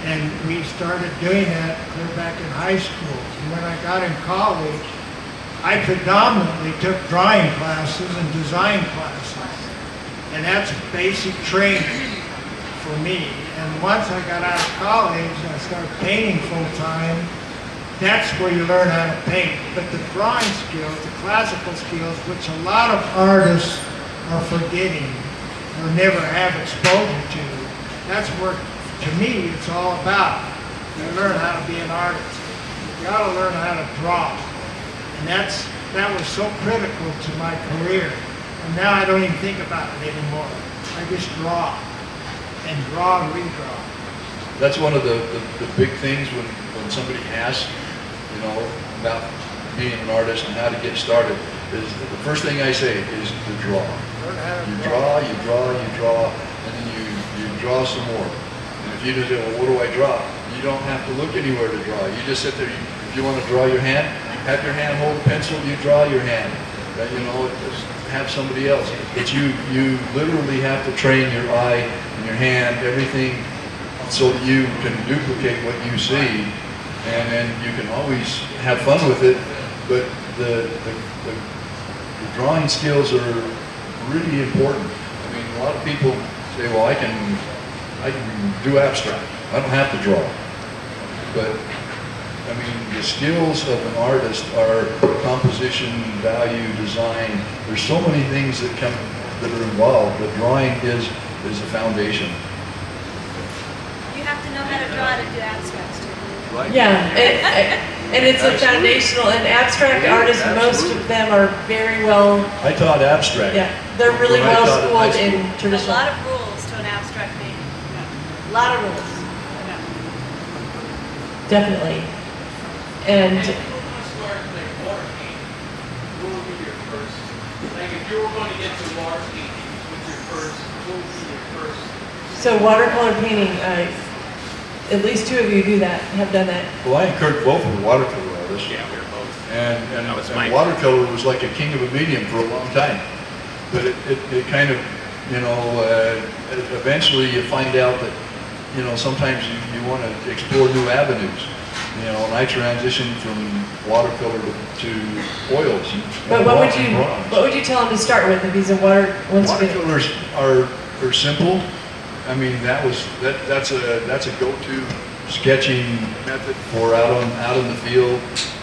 [SPEAKER 3] and we started doing that clear back in high school. And when I got in college, I predominantly took drawing classes and design classes. And that's basic training for me. And once I got out of college, I started painting full time. That's where you learn how to paint. But the drawing skills, the classical skills, which a lot of artists are forgetting or never have exposure to, that's where, to me, it's all about. You learn how to be an artist. You got to learn how to draw. And that was so critical to my career. And now I don't even think about it anymore. I just draw and draw and redraw.
[SPEAKER 2] That's one of the big things when somebody asks, about being an artist and how to get started, is the first thing I say is to draw. You draw, and then you draw some more. And if you just say, well, what do I draw? You don't have to look anywhere to draw. You just sit there. If you want to draw your hand, have your hand hold a pencil, you draw your hand. Just have somebody else. But you literally have to train your eye and your hand, everything, so that you can duplicate what you see. And then you can always have fun with it, but the drawing skills are really important. I mean, a lot of people say, well, I can do abstract. I don't have to draw. But, I mean, the skills of an artist are composition, value, design. There's so many things that are involved, but drawing is the foundation.
[SPEAKER 8] You have to know how to draw to do abstracts too.
[SPEAKER 2] Right?
[SPEAKER 1] Yeah, and it's a foundational, and abstract artists, most of them are very well,
[SPEAKER 2] I taught abstract.
[SPEAKER 1] yeah, they're really
[SPEAKER 2] When I
[SPEAKER 1] well
[SPEAKER 2] taught in high
[SPEAKER 1] schooled in
[SPEAKER 2] school.
[SPEAKER 8] There's a
[SPEAKER 1] traditional.
[SPEAKER 8] lot of rules to an abstract painting.
[SPEAKER 1] A lot of rules. Definitely. And
[SPEAKER 11] if you were going to start like water painting, what would be your first? Like if you were going to get to water painting, what would be your first?
[SPEAKER 1] so watercolor painting, at least 2 of you have done that.
[SPEAKER 2] Well, I and Kirk both were watercolor artists.
[SPEAKER 4] Yeah, we were both.
[SPEAKER 2] And
[SPEAKER 4] That was my-
[SPEAKER 2] watercolor was like a king of a medium for a long time. But it kind of, eventually you find out that, sometimes you want to explore new avenues. And I transitioned from watercolor to oils.
[SPEAKER 1] But what would you tell him to start with if he's a
[SPEAKER 2] Watercolors are simple. I mean, that's a go-to sketching method for out in the field.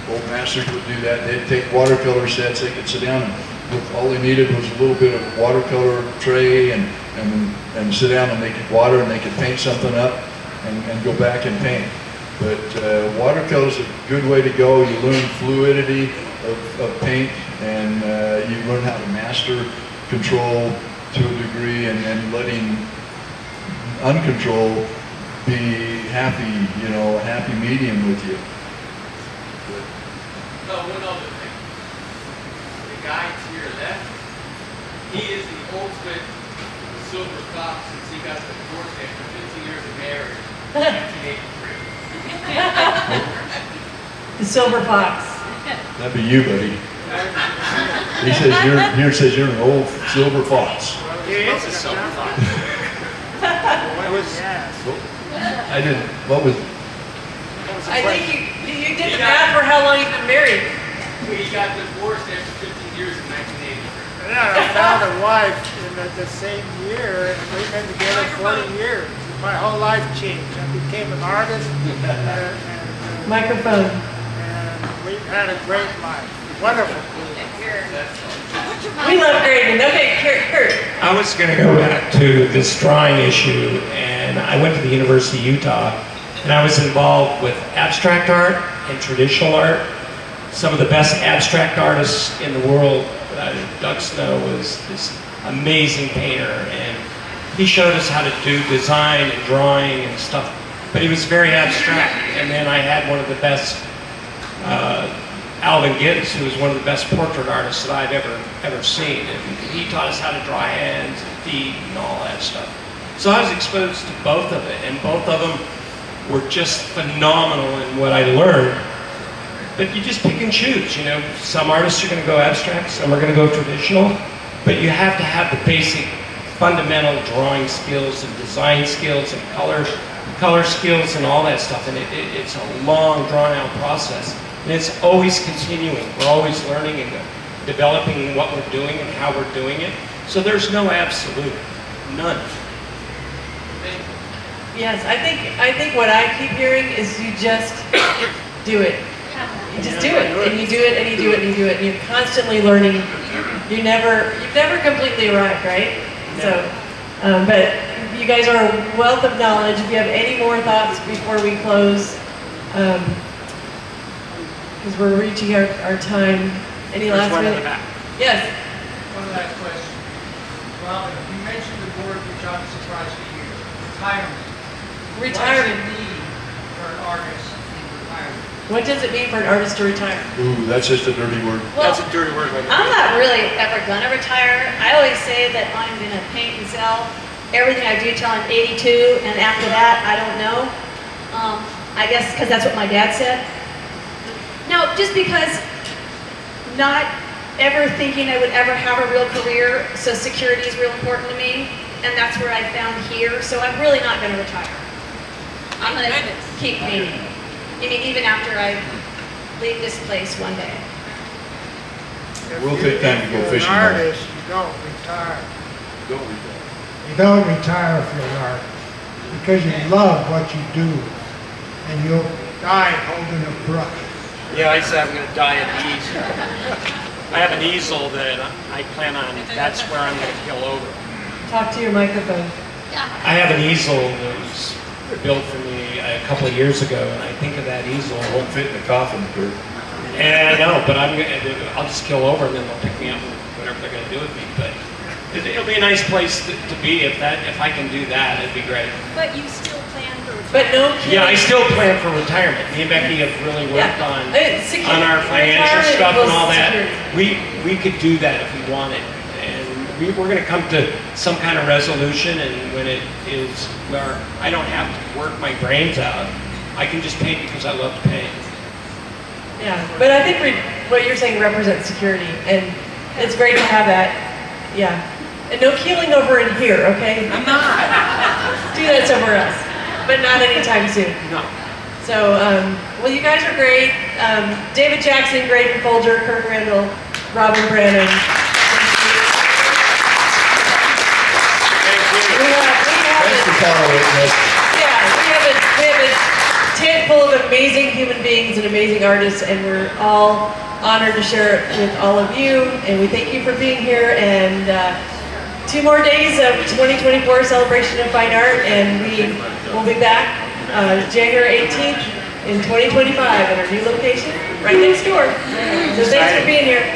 [SPEAKER 2] Old masters would do that. They'd take watercolor sets. They could sit down and all they needed was a little bit of watercolor tray and sit down and they could water and they could paint something up and go back and paint. But watercolor is a good way to go. You learn fluidity of paint and you learn how to master control to a degree and letting uncontrolled be happy, a happy medium with you.
[SPEAKER 11] One other thing. The guy to your left, he is the ultimate silver fox since he got the divorce after 15 years of marriage in 1983.
[SPEAKER 1] The silver fox.
[SPEAKER 2] That'd be you, buddy. He says you're an old silver fox.
[SPEAKER 11] It's a silver fox.
[SPEAKER 2] I didn't. What was?
[SPEAKER 1] I think you did the math for how long you've been married.
[SPEAKER 11] We got divorced after 15 years in 1980.
[SPEAKER 3] Yeah, I found a wife in the same year, and we've been together 40 years. My whole life changed. I became an artist,
[SPEAKER 1] Microphone.
[SPEAKER 3] and we've had a great life. Wonderful.
[SPEAKER 1] We love Graydon. Okay, Kurt.
[SPEAKER 4] I was going to go back to this drawing issue, and I went to the University of Utah, and I was involved with abstract art and traditional art. Some of the best abstract artists in the world, Doug Snow was this amazing painter, and he showed us how to do design and drawing and stuff, but he was very abstract. And then I had one of the best, Alvin Gibbs, who was one of the best portrait artists that I've ever seen, and he taught us how to draw hands and feet and all that stuff. So I was exposed to both of it, and both of them were just phenomenal in what I learned. But you just pick and choose, you know. Some artists are going to go abstract, some are going to go traditional, but you have to have the basic fundamental drawing skills and design skills and color skills and all that stuff, and it's a long, drawn-out process. And it's always continuing. We're always learning and developing what we're doing and how we're doing it. So there's no absolute, none.
[SPEAKER 1] Yes, I think what I keep hearing is you just do it. You just do it, and you do it, and you do it, and you do it, and you're constantly learning. You've never completely arrived, right? So, but you guys are a wealth of knowledge. If you have any more thoughts before we close, because we're reaching our time. Any last minute? Yes.
[SPEAKER 12] One last question. Well, you mentioned the word which I'm surprised to hear. Retirement.
[SPEAKER 1] Retirement.
[SPEAKER 12] What does it mean for an artist in retirement?
[SPEAKER 1] What does it mean for an artist to retire?
[SPEAKER 2] Ooh, that's just a dirty word.
[SPEAKER 5] Well,
[SPEAKER 6] That's a dirty word right
[SPEAKER 5] I'm
[SPEAKER 6] there.
[SPEAKER 5] not really ever gonna retire. I always say that I'm gonna paint and sell everything I do till I'm 82, and after that, I don't know. I guess because that's what my dad said. No, just because not ever thinking I would ever have a real career, so security is real important to me, and that's where I found here. So I'm really not gonna retire. I'm gonna keep painting. I mean, even after I leave this place one day.
[SPEAKER 2] We'll take time to go fishing.
[SPEAKER 3] If you're an artist, you don't retire.
[SPEAKER 2] Don't retire.
[SPEAKER 3] You don't retire if you're an artist, because you love what you do, and you'll die holding a brush.
[SPEAKER 4] Yeah, I said I'm going to die at the easel. I have an easel that I plan on, that's where I'm going to kill over.
[SPEAKER 1] Talk to your microphone.
[SPEAKER 4] I have an easel that was built for me a couple of years ago, and I think of that easel.
[SPEAKER 2] It won't fit in the coffin, Kurt.
[SPEAKER 4] And I know, but I'll just kill over, and then they'll pick me up, whatever they're going to do with me. But it'll be a nice place to be if I can do that. It'd be great.
[SPEAKER 8] But you still plan for retirement?
[SPEAKER 1] But no.
[SPEAKER 4] Yeah, I still plan for retirement. Me and Becky have really worked on our financial stuff and all that. We could do that if we wanted, and we're going to come to some kind of resolution. And when it is where I don't have to work my brains out, I can just paint because I love to paint.
[SPEAKER 1] Yeah, but I think what you're saying represents security, and it's great to have that. Yeah, and no keeling over in here, okay?
[SPEAKER 6] I'm not.
[SPEAKER 1] Do that somewhere else, but not anytime soon.
[SPEAKER 6] No.
[SPEAKER 1] So, well, you guys are great. David Jackson, Graydon Foulger, Kirk Randle, Robin Branham.
[SPEAKER 2] Thanks for tolerating us.
[SPEAKER 1] Yeah, we have a tent full of amazing human beings and amazing artists, and we're all honored to share it with all of you. And we thank you for being here. And 2 more days of 2024 Celebration of Fine Art, and we will be back January 18th in 2025 at our new location right next door. So thanks for being here.